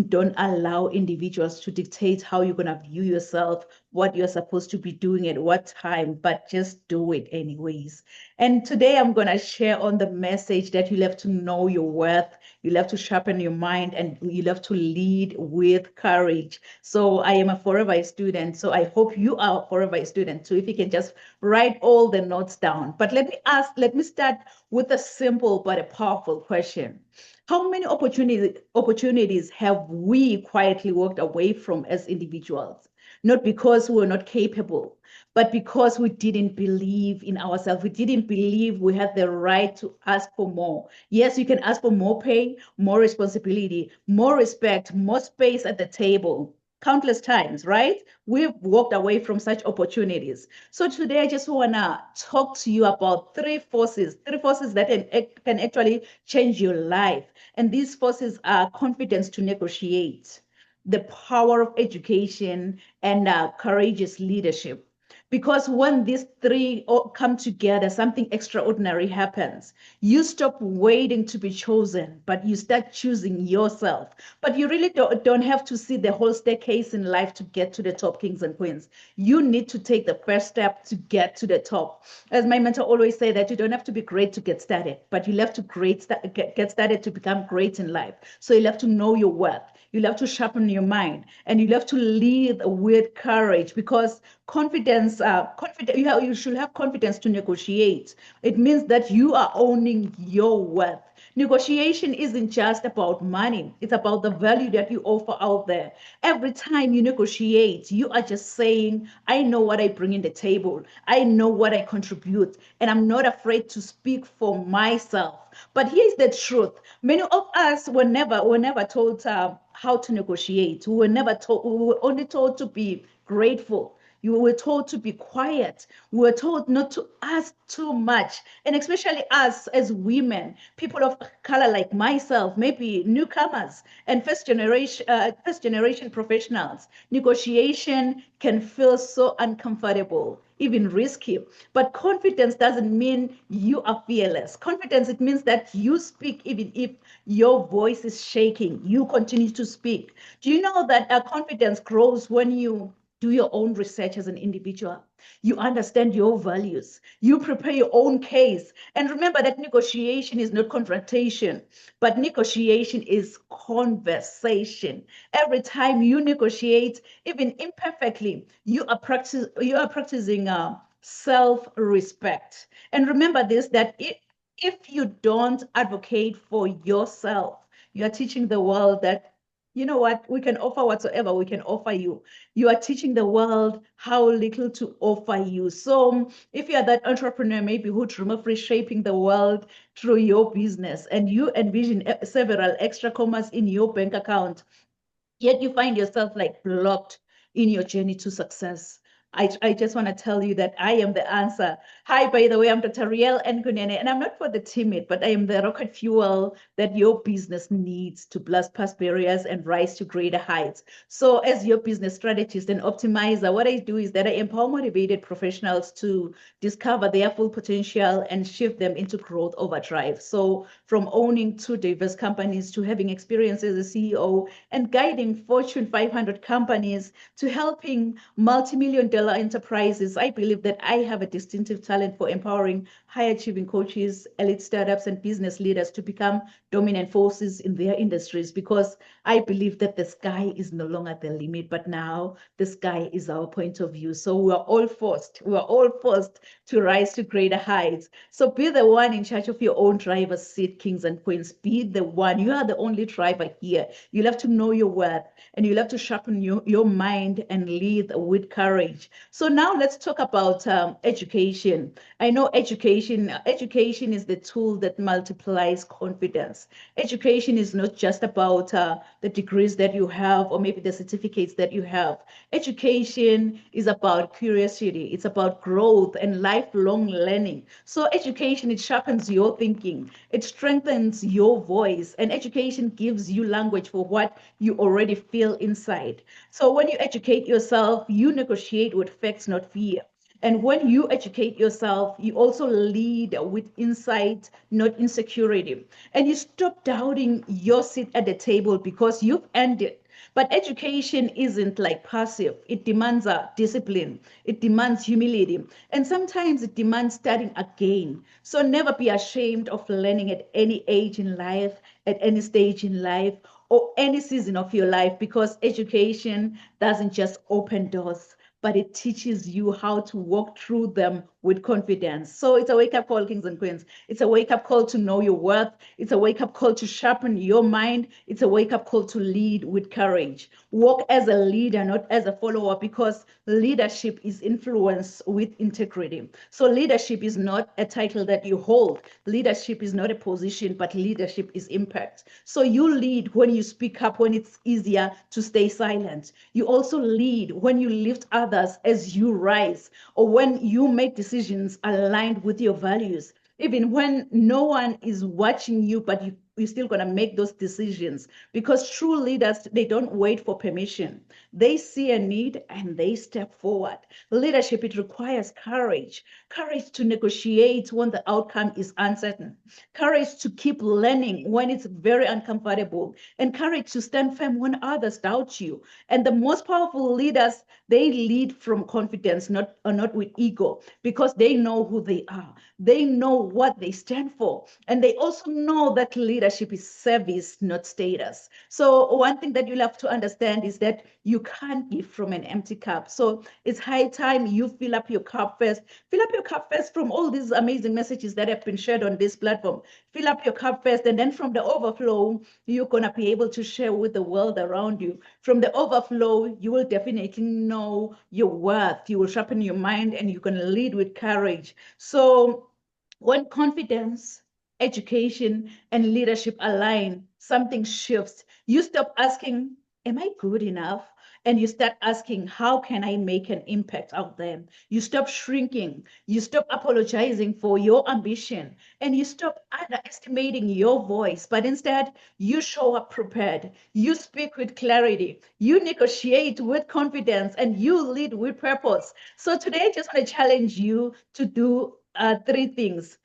Don't allow individuals to dictate how you're going to view yourself, what you're supposed to be doing at what time, but just do it anyways. And today I'm going to share on the message that you'll have to know your worth, you'll have to sharpen your mind, and you'll have to lead with courage. So I am a Forever student, so I hope you are a Forever student too, if you can just write all the notes down. But let me start with a simple but a powerful question. How many opportunities have we quietly walked away from as individuals? Not because we were not capable, but because we didn't believe in ourselves. We didn't believe we had the right to ask for more. Yes, you can ask for more pay, more responsibility, more respect, more space at the table. Countless times, right? We've walked away from such opportunities. So today I just want to talk to you about three forces that can actually change your life. And these forces are confidence to negotiate, the power of education, and courageous leadership. Because when these three come together, something extraordinary happens. You stop waiting to be chosen, but you start choosing yourself. But you really don't have to see the whole staircase in life to get to the top, kings and queens. You need to take the first step to get to the top. As my mentor always say, that you don't have to be great to get started, but you have to get started to become great in life. So you'll have to know your worth. You'll have to sharpen your mind, and you'll have to lead with courage, because you should have confidence to negotiate. It means that you are owning your worth. Negotiation isn't just about money. It's about the value that you offer out there. Every time you negotiate, you are just saying, I know what I bring in the table. I know what I contribute, and I'm not afraid to speak for myself. But here's the truth. Many of us were never told how to negotiate. We were only told to be grateful. You were told to be quiet. We were told not to ask too much. And especially us as women, people of color like myself, maybe newcomers and first generation professionals, negotiation can feel so uncomfortable, even risky. But confidence doesn't mean you are fearless. Confidence, it means that you speak even if your voice is shaking. You continue to speak. Do you know that confidence grows when you do your own research as an individual? You understand your values. You prepare your own case. And remember that negotiation is not confrontation, but negotiation is conversation. Every time you negotiate, even imperfectly, you are practicing self-respect. And remember this, that if you don't advocate for yourself, you are teaching the world that, you know what, we can offer whatsoever we can offer you. You are teaching the world how little to offer you. So if you are that entrepreneur, maybe who dream of reshaping the world through your business, and you envision several extra commas in your bank account, yet you find yourself like blocked in your journey to success, I just want to tell you that I am the answer. Hi, by the way, I'm Dr. Riel Nkunene, and I'm not for the timid, but I am the rocket fuel that your business needs to blast past barriers and rise to greater heights. So as your business strategist and optimizer, what I do is that I empower motivated professionals to discover their full potential and shift them into growth overdrive. So from owning 2 diverse companies to having experience as a CEO and guiding Fortune 500 companies to helping multi-million-dollar enterprises, I believe that I have a distinctive talent for empowering high-achieving coaches, elite startups, and business leaders to become dominant forces in their industries, because I believe that the sky is no longer the limit, but now the sky is our point of view. So we are all forced to rise to greater heights. So be the one in charge of your own driver's seat, kings and queens. Be the one. You are the only driver here. You'll have to know your worth, and you'll have to sharpen your mind and lead with courage. courage. So now let's talk about education. I know education is the tool that multiplies confidence. Education is not just about the degrees that you have or maybe the certificates that you have. Education is about curiosity. It's about growth and lifelong learning. So education, it sharpens your thinking. It strengthens your voice, and education gives you language for what you already feel inside. So when you educate yourself, you negotiate with facts, not fear. And when you educate yourself, you also lead with insight, not insecurity. And you stop doubting your seat at the table because you've earned it. But education isn't like passive. It demands a discipline. It demands humility. And sometimes it demands starting again. So never be ashamed of learning at any age in life, at any stage in life, or any season of your life, because education doesn't just open doors, but it teaches you how to walk through them with confidence. So it's a wake-up call, kings and queens. It's a wake-up call to know your worth. It's a wake-up call to sharpen your mind. It's a wake-up call to lead with courage. Walk as a leader, not as a follower, because leadership is influence with integrity. So leadership is not a title that you hold. Leadership is not a position, but leadership is impact. So you lead when you speak up, when it's easier to stay silent. You also lead when you lift others as you rise, or when you make decisions aligned with your values, even when no one is watching you, but you're still going to make those decisions, because true leaders, they don't wait for permission. They see a need and they step forward. Leadership, it requires courage to negotiate when the outcome is uncertain, courage to keep learning when it's very uncomfortable, and courage to stand firm when others doubt you. And the most powerful leaders, they lead from confidence, not with ego, because they know who they are. They know what they stand for. And they also know that leadership is service, not status. So one thing that you'll have to understand is that you can't give from an empty cup. So it's high time you fill up your cup first. Fill up your cup first from all these amazing messages that have been shared on this platform. Fill up your cup first, and then from the overflow, you're going to be able to share with the world around you. From the overflow, you will definitely know your worth. You will sharpen your mind, and you're going to lead with courage. So when confidence, education, and leadership align, something shifts. You stop asking, am I good enough? And you start asking, how can I make an impact out there? You stop shrinking. You stop apologizing for your ambition. And you stop underestimating your voice. But instead, you show up prepared. You speak with clarity. You negotiate with confidence. And you lead with purpose. So today, I just want to challenge you to do three things.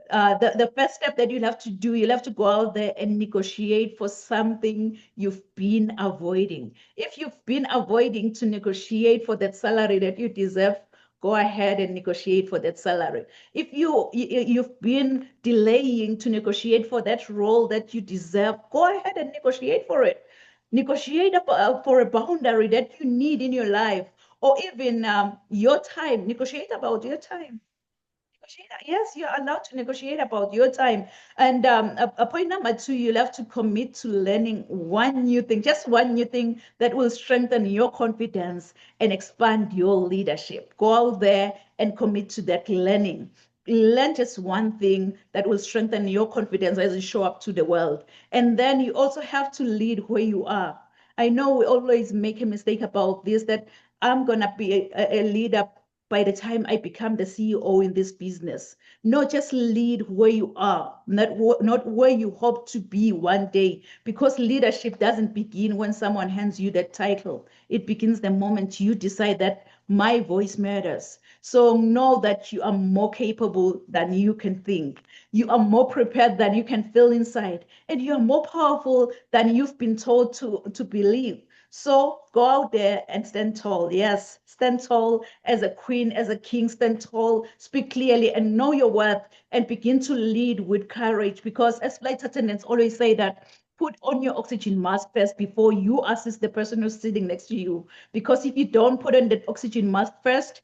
The first step that you'll have to do, you'll have to go out there and negotiate for something you've been avoiding. If you've been avoiding to negotiate for that salary that you deserve, go ahead and negotiate for that salary. If you've been delaying to negotiate for that role that you deserve, go ahead and negotiate for it. Negotiate for a boundary that you need in your life, or even your time. Negotiate about your time. Yes, you're allowed to negotiate about your time. And a point number two, you'll have to commit to learning one new thing, just one new thing that will strengthen your confidence and expand your leadership. Go out there and commit to that learning. Learn just one thing that will strengthen your confidence as you show up to the world. And then you also have to lead where you are. I know we always make a mistake about this, that I'm going to be a leader by the time I become the CEO in this business. No, just lead where you are, not where you hope to be one day, because leadership doesn't begin when someone hands you that title. It begins the moment you decide that my voice matters. So know that you are more capable than you can think. You are more prepared than you can feel inside. And you are more powerful than you've been told to believe. So go out there and stand tall. Yes, stand tall as a queen, as a king, stand tall, speak clearly, and know your worth, and begin to lead with courage. Because as flight attendants always say, that put on your oxygen mask first before you assist the person who's sitting next to you. Because if you don't put on that oxygen mask first,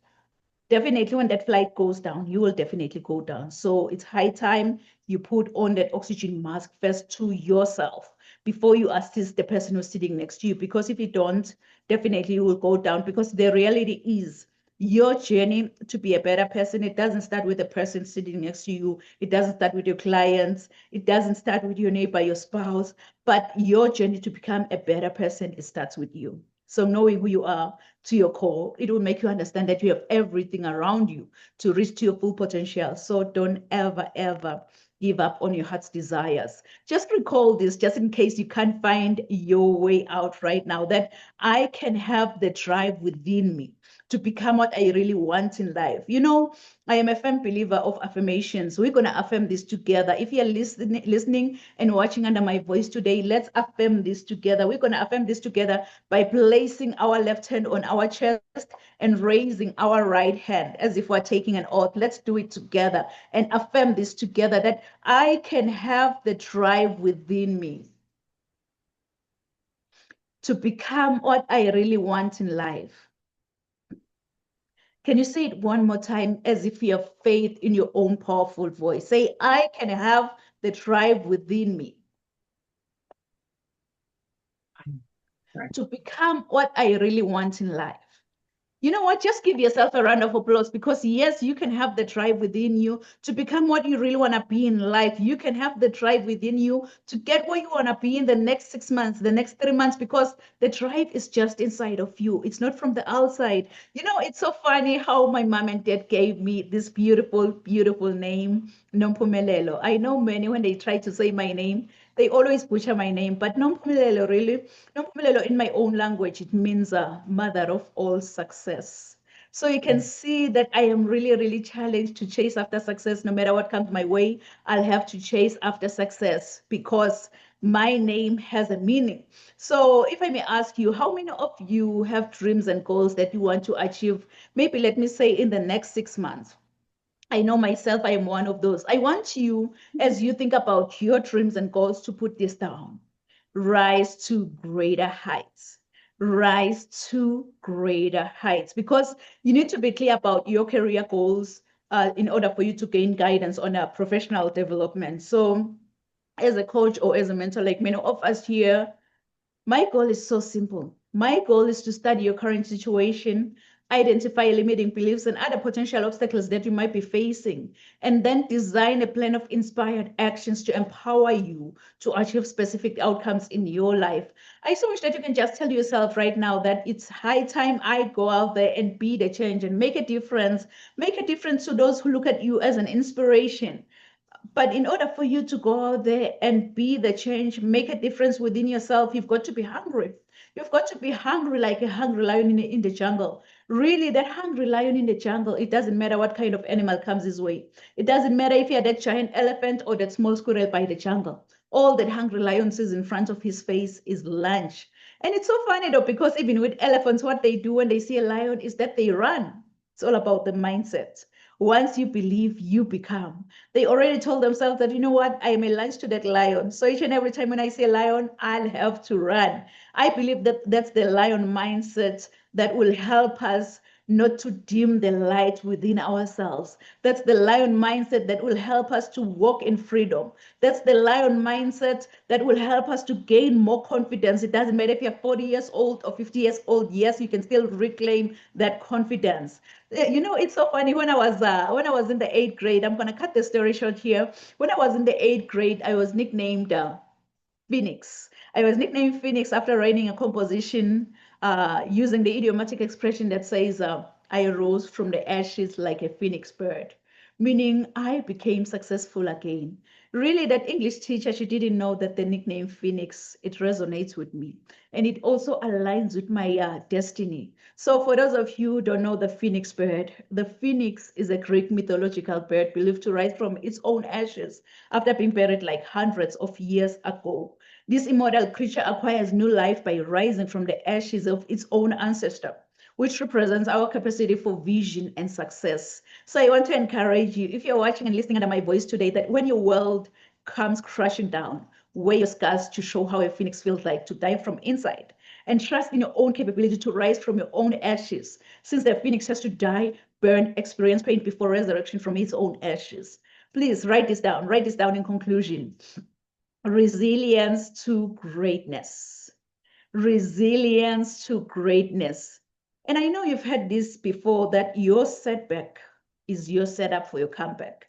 definitely when that flight goes down, you will definitely go down. So it's high time you put on that oxygen mask first to yourself, before you assist the person who's sitting next to you. Because if you don't, definitely you will go down, because the reality is your journey to be a better person, it doesn't start with the person sitting next to you. It doesn't start with your clients. It doesn't start with your neighbor, your spouse, but your journey to become a better person, it starts with you. So knowing who you are to your core, it will make you understand that you have everything around you to reach to your full potential. So don't ever, ever give up on your heart's desires. Just recall this, just in case you can't find your way out right now, that I can have the drive within me to become what I really want in life. You know, I am a firm believer of affirmations. We're going to affirm this together. If you're listening and watching under my voice today, let's affirm this together. We're going to affirm this together by placing our left hand on our chest and raising our right hand as if we're taking an oath. Let's do it together and affirm this together, that I can have the drive within me to become what I really want in life. Can you say it one more time as if you have faith in your own powerful voice? Say, I can have the drive within me to become what I really want in life. You know what? Just give yourself a round of applause, because yes, you can have the drive within you to become what you really want to be in life. You can have the drive within you to get where you want to be in the next 6 months, the next 3 months, because the drive is just inside of you. It's not from the outside. You know, it's so funny how my mom and dad gave me this beautiful, beautiful name, Nompumelelo. I know many, when they try to say my name, they always butcher my name, but Nompumelelo, really, Nompumelelo in my own language, it means mother of all success. So you can see that I am really, really challenged to chase after success. No matter what comes my way, I'll have to chase after success, because my name has a meaning. So if I may ask you, how many of you have dreams and goals that you want to achieve? Maybe let me say in the next 6 months. I know myself, I am one of those. I want you, as you think about your dreams and goals, to put this down. Rise to greater heights. Rise to greater heights, because you need to be clear about your career goals in order for you to gain guidance on a professional development. So as a coach or as a mentor, like many of us here, my goal is so simple. My goal is to study your current situation, identify limiting beliefs and other potential obstacles that you might be facing, and then design a plan of inspired actions to empower you to achieve specific outcomes in your life. I so wish that you can just tell yourself right now that it's high time I go out there and be the change and make a difference to those who look at you as an inspiration. But in order for you to go out there and be the change, make a difference within yourself, you've got to be hungry. You've got to be hungry like a hungry lion in the jungle. Really, that hungry lion in the jungle, it doesn't matter what kind of animal comes his way. It doesn't matter if you're that giant elephant or that small squirrel by the jungle. All that hungry lion sees in front of his face is lunch. And it's so funny though, because even with elephants, what they do when they see a lion is that they run. It's all about the mindset. Once you believe, you become. They already told themselves that, you know what, I am a lunch to that lion. So each and every time when I see a lion, I'll have to run. I believe that that's the lion mindset that will help us not to dim the light within ourselves. That's the lion mindset that will help us to walk in freedom. That's the lion mindset that will help us to gain more confidence. It doesn't matter if you're 40 years old or 50 years old. Yes, you can still reclaim that confidence. You know, it's so funny. When I was in the 8th grade, I'm going to cut the story short here. When I was in the 8th grade, I was nicknamed Phoenix. I was nicknamed Phoenix after writing a composition using the idiomatic expression that says, I rose from the ashes like a phoenix bird, meaning I became successful again. Really, that English teacher, she didn't know that the nickname Phoenix, it resonates with me. And it also aligns with my destiny. So for those of you who don't know the phoenix bird, the phoenix is a Greek mythological bird believed to rise from its own ashes after being buried like hundreds of years ago. This immortal creature acquires new life by rising from the ashes of its own ancestor, which represents our capacity for vision and success. So I want to encourage you, if you're watching and listening under my voice today, that when your world comes crashing down, wear your scars to show how a phoenix feels like to die from inside, and trust in your own capability to rise from your own ashes, since the phoenix has to die, burn, experience pain before resurrection from its own ashes. Please write this down in conclusion. Resilience to greatness. Resilience to greatness. And I know you've heard this before, that your setback is your setup for your comeback.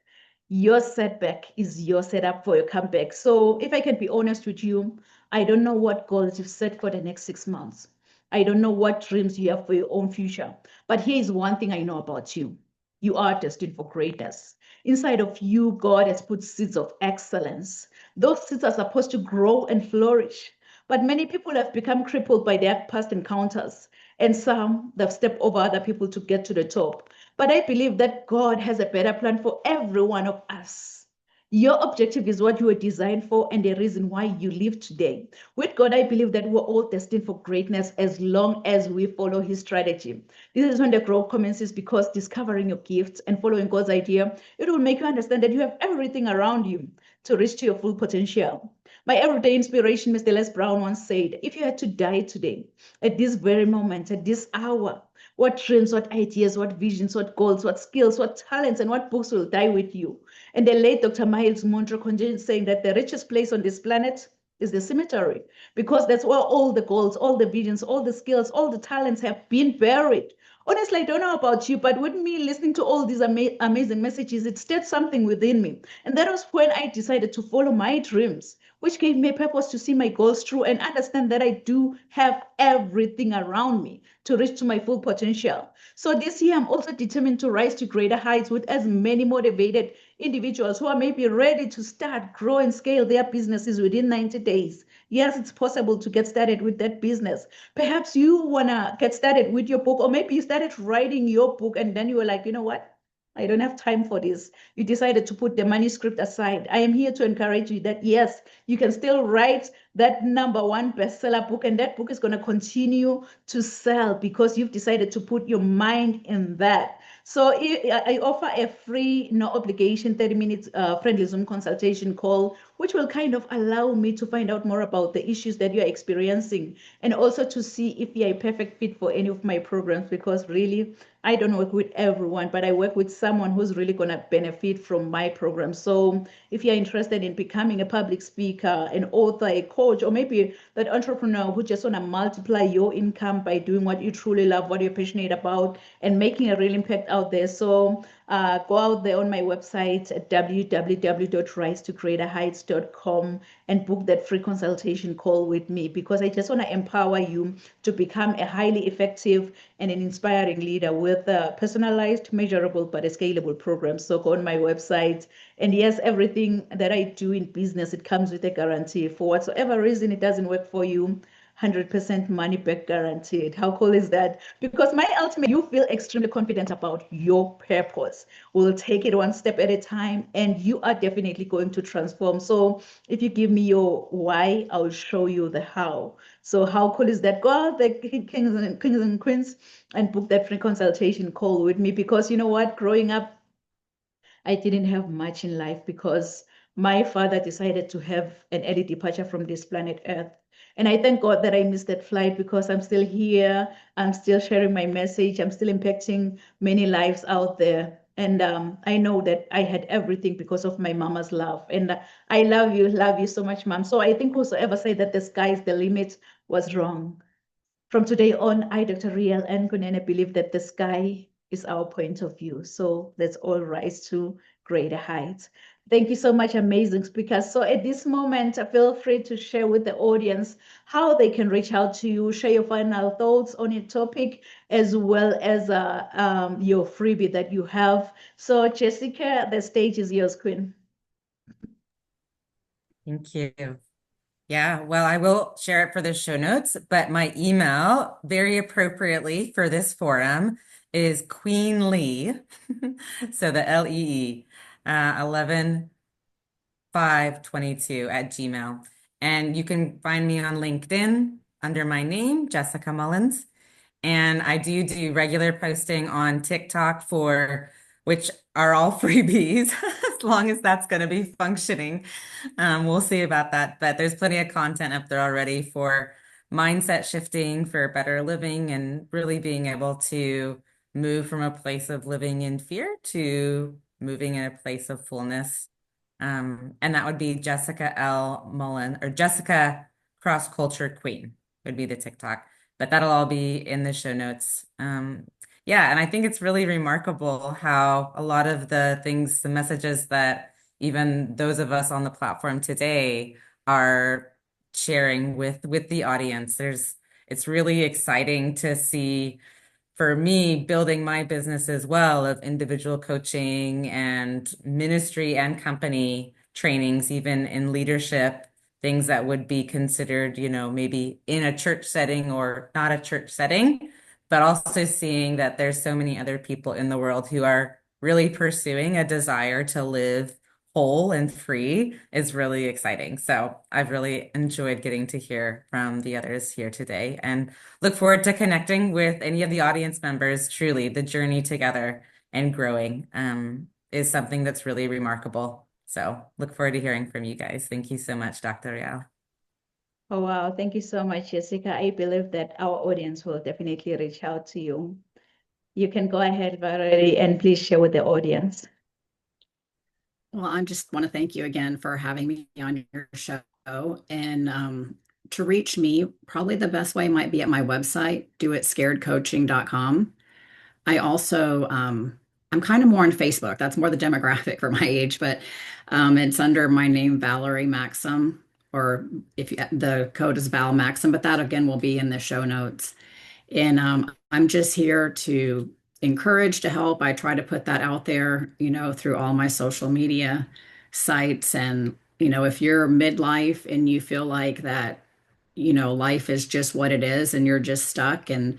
Your setback is your setup for your comeback. So if I can be honest with you, I don't know what goals you've set for the next 6 months. I don't know what dreams you have for your own future. But here is one thing I know about you. You are destined for greatness. Inside of you, God has put seeds of excellence. Those seeds are supposed to grow and flourish. But many people have become crippled by their past encounters, and some they've stepped over other people to get to the top. But I believe that God has a better plan for every one of us. Your objective is what you were designed for and the reason why you live today. With God, I believe that we're all destined for greatness as long as we follow His strategy. This is when the growth commences, because discovering your gifts and following God's idea, it will make you understand that you have everything around you to reach to your full potential. My everyday inspiration, Mr. Les Brown, once said, if you had to die today, at this very moment, at this hour, what dreams, what ideas, what visions, what goals, what skills, what talents, and what books will die with you? And the late Dr. Miles Monroe continued saying that the richest place on this planet is the cemetery, because that's where all the goals, all the visions, all the skills, all the talents have been buried. Honestly, I don't know about you, but with me listening to all these amazing messages, it stirred something within me. And that was when I decided to follow my dreams, which gave me a purpose to see my goals through and understand that I do have everything around me to reach to my full potential. So this year, I'm also determined to rise to greater heights with as many motivated individuals who are maybe ready to start, grow, and scale their businesses within 90 days. Yes, it's possible to get started with that business. Perhaps you want to get started with your book, or maybe you started writing your book and then you were like, you know what? I don't have time for this. You decided to put the manuscript aside. I am here to encourage you that yes, you can still write that #1 bestseller book, and that book is going to continue to sell because you've decided to put your mind in that. So I offer a free, no obligation 30 minutes friendly Zoom consultation call, which will kind of allow me to find out more about the issues that you're experiencing, and also to see if you're a perfect fit for any of my programs, because really, I don't work with everyone, but I work with someone who's really going to benefit from my program. So if you're interested in becoming a public speaker, an author, a coach, or maybe that entrepreneur who just want to multiply your income by doing what you truly love, what you're passionate about, and making a real impact out there. So go out there on my website at www.risetogreaterheights.com and book that free consultation call with me, because I just want to empower you to become a highly effective and an inspiring leader with a personalized, measurable, but a scalable program. So go on my website. And yes, everything that I do in business, it comes with a guarantee. For whatsoever reason it doesn't work for you, 100% money back guaranteed. How cool is that? Because my ultimate, you feel extremely confident about your purpose. We'll take it one step at a time, and you are definitely going to transform. So if you give me your why, I'll show you the how. So how cool is that? Go out there, kings and queens, and book that free consultation call with me, because you know what? Growing up, I didn't have much in life because my father decided to have an early departure from this planet Earth. And I thank God that I missed that flight, because I'm still here. I'm still sharing my message. I'm still impacting many lives out there. And I know that I had everything because of my mama's love. And I love you so much, mom. So I think whosoever said that the sky is the limit was wrong. From today on, I, Dr. Riel Nkunene, believe that the sky is our point of view. So let's all rise to greater heights. Thank you so much, amazing speakers. So at this moment, feel free to share with the audience how they can reach out to you, share your final thoughts on your topic, as well as your freebie that you have. So Jessica, the stage is yours, Queen. Thank you. Yeah, well, I will share it for the show notes, but my email, very appropriately for this forum, is Queen Lee. So the LEE, 11522 @gmail. And you can find me on LinkedIn under my name, Jessica Mullins. And I do regular posting on TikTok, for which are all freebies, as long as that's going to be functioning. We'll see about that. But there's plenty of content up there already for mindset shifting, for better living, and really being able to move from a place of living in fear to moving in a place of fullness And that would be Jessica L. Mullen, or Jessica Cross Culture Queen would be the TikTok. But that'll all be in the show notes. Yeah, and I think it's really remarkable how a lot of the things, the messages that even those of us on the platform today are sharing with the audience. It's really exciting to see, for me, building my business as well, of individual coaching and ministry and company trainings, even in leadership, things that would be considered, maybe in a church setting or not a church setting, but also seeing that there's so many other people in the world who are really pursuing a desire to live whole and free is really exciting. So I've really enjoyed getting to hear from the others here today, and look forward to connecting with any of the audience members. Truly, the journey together and growing is something that's really remarkable. So look forward to hearing from you guys. Thank you so much, Dr. Rial. Oh, wow. Thank you so much, Jessica. I believe that our audience will definitely reach out to you. You can go ahead, Valerie, and please share with the audience. Well, I just want to thank you again for having me on your show. And to reach me, probably the best way might be at my website, doitscaredcoaching.com. I also, I'm kind of more on Facebook. That's more the demographic for my age, but it's under my name, Valerie Maxim, or if the code is Val Maxim, but that again will be in the show notes. And I'm just here to encourage, to help. I try to put that out there, through all my social media sites. And, if you're midlife and you feel like that, life is just what it is and you're just stuck. And,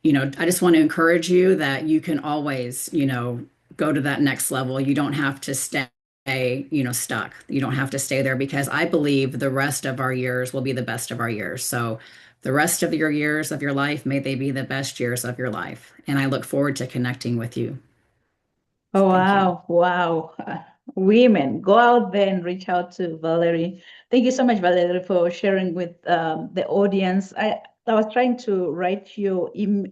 I just want to encourage you that you can always, go to that next level. You don't have to stay, stuck. You don't have to stay there, because I believe the rest of our years will be the best of our years. So the rest of your years of your life, may they be the best years of your life. And I look forward to connecting with you. Oh, Thank you. wow. Wow. Women, go out there and reach out to Valerie. Thank you so much, Valerie, for sharing with the audience. I was trying to write your your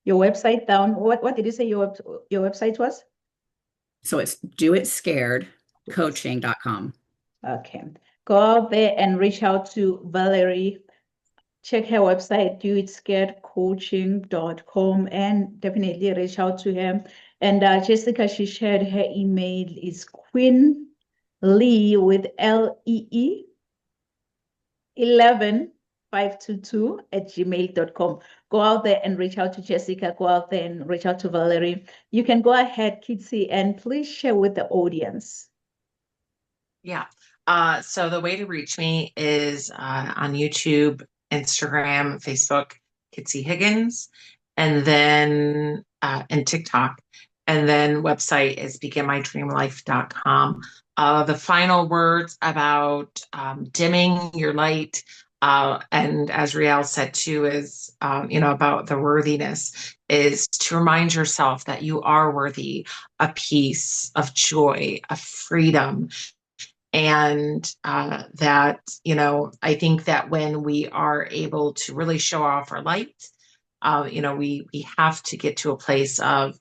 website down. What did you say your website was? So it's doitscaredcoaching.com. Okay. Go out there and reach out to Valerie. Check her website, doitscaredcoaching.com, and definitely reach out to her. And Jessica, she shared her email is Queen Lee with LEE 11522 @gmail.com. Go out there and reach out to Jessica. Go out there and reach out to Valerie. You can go ahead, Kitsy, and please share with the audience. Yeah. So the way to reach me is on YouTube, Instagram, Facebook, Kitsy Higgins, and then and TikTok. And then website is beginmydreamlife.com. The final words about dimming your light, and as Rial said too, is about the worthiness, is to remind yourself that you are worthy of peace, of joy, of freedom. And that, I think that when we are able to really show off our light, we have to get to a place of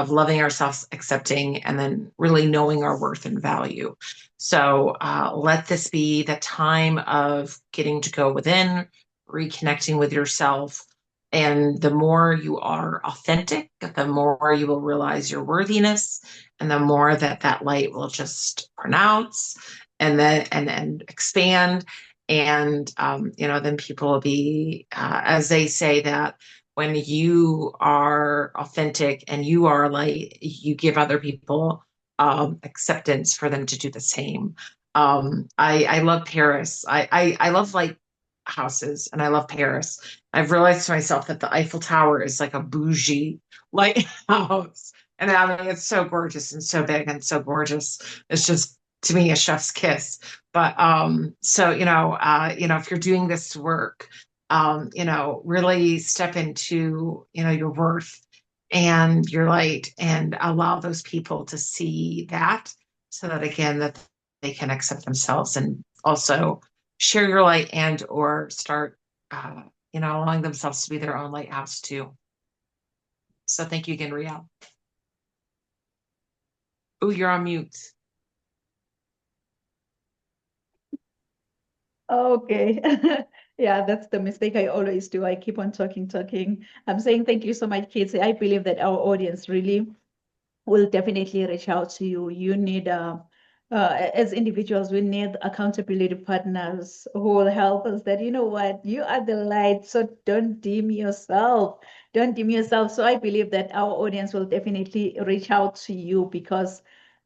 loving ourselves, accepting, and then really knowing our worth and value. So let this be the time of getting to go within, reconnecting with yourself. And the more you are authentic, the more you will realize your worthiness, and the more that light will just pronounce and then expand. And then people will be, as they say, that when you are authentic and you are light, you give other people acceptance for them to do the same. I love Paris. I love lighthouses, and I love Paris. I've realized to myself that the Eiffel Tower is like a bougie lighthouse. And I mean, it's so gorgeous and so big and so gorgeous. It's just, to me, a chef's kiss. But so if you're doing this work, really step into your worth and your light, and allow those people to see that, so that again that they can accept themselves, and also share your light, and or start allowing themselves to be their own lighthouse too. So thank you again, Rial. Oh, you're on mute. Okay. Yeah, that's the mistake I always do. I keep on talking. I'm saying thank you so much, kids. I believe that our audience really will definitely reach out to you. You need, as individuals, we need accountability partners who will help us that, you know what, you are the light, so don't dim yourself. Don't dim yourself. So I believe that our audience will definitely reach out to you because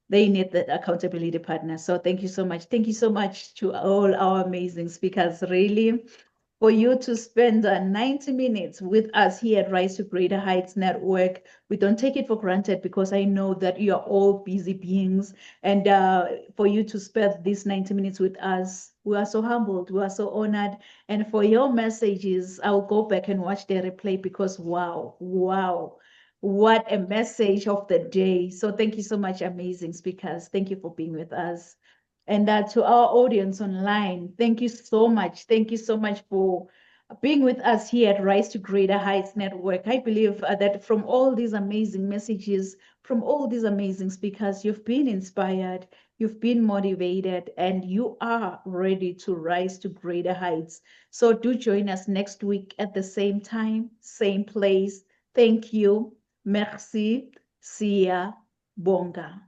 they need that accountability partner. So thank you so much. Thank you so much to all our amazing speakers. Really, for you to spend 90 minutes with us here at Rise to Greater Heights Network. We don't take it for granted because I know that you are all busy beings. And for you to spend these 90 minutes with us, we are so humbled. We are so honored. And for your messages, I'll go back and watch the replay because wow, what a message of the day. So thank you so much, amazing speakers. Thank you for being with us. And to our audience online, thank you so much. Thank you so much for being with us here at Rise to Greater Heights Network. I believe that from all these amazing messages, from all these amazing speakers, you've been inspired, you've been motivated, and you are ready to rise to greater heights. So do join us next week at the same time, same place. Thank you. Merci. Sia. Bonga.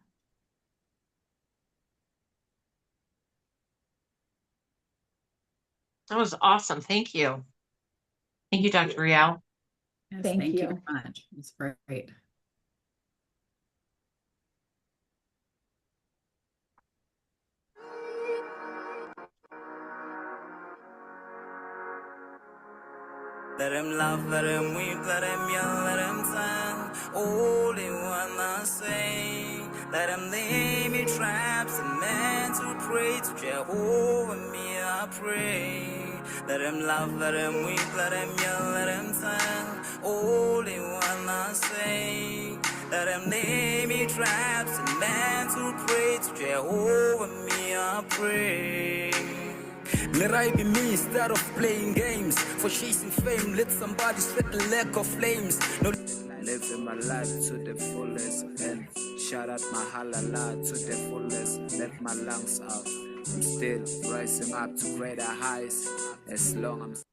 That was awesome. Thank you. Thank you, Dr. Rial. Yes, Thank thank you you. very much. It's great. Let him laugh, let him weep, let him yell, let him sing. All they wanna say. Let him lay me traps and men to pray to Jehovah, me I pray. Let him laugh, let him weep, let him yell, let him sing. All they wanna say. Let him lay me traps and men to pray to Jehovah, me I pray. May I be me instead of playing games. For chasing fame, let somebody set the lack of flames. No, living my life to the fullest and shout out my halala to the fullest. Let my lungs out. I'm still rising up to greater heights as long as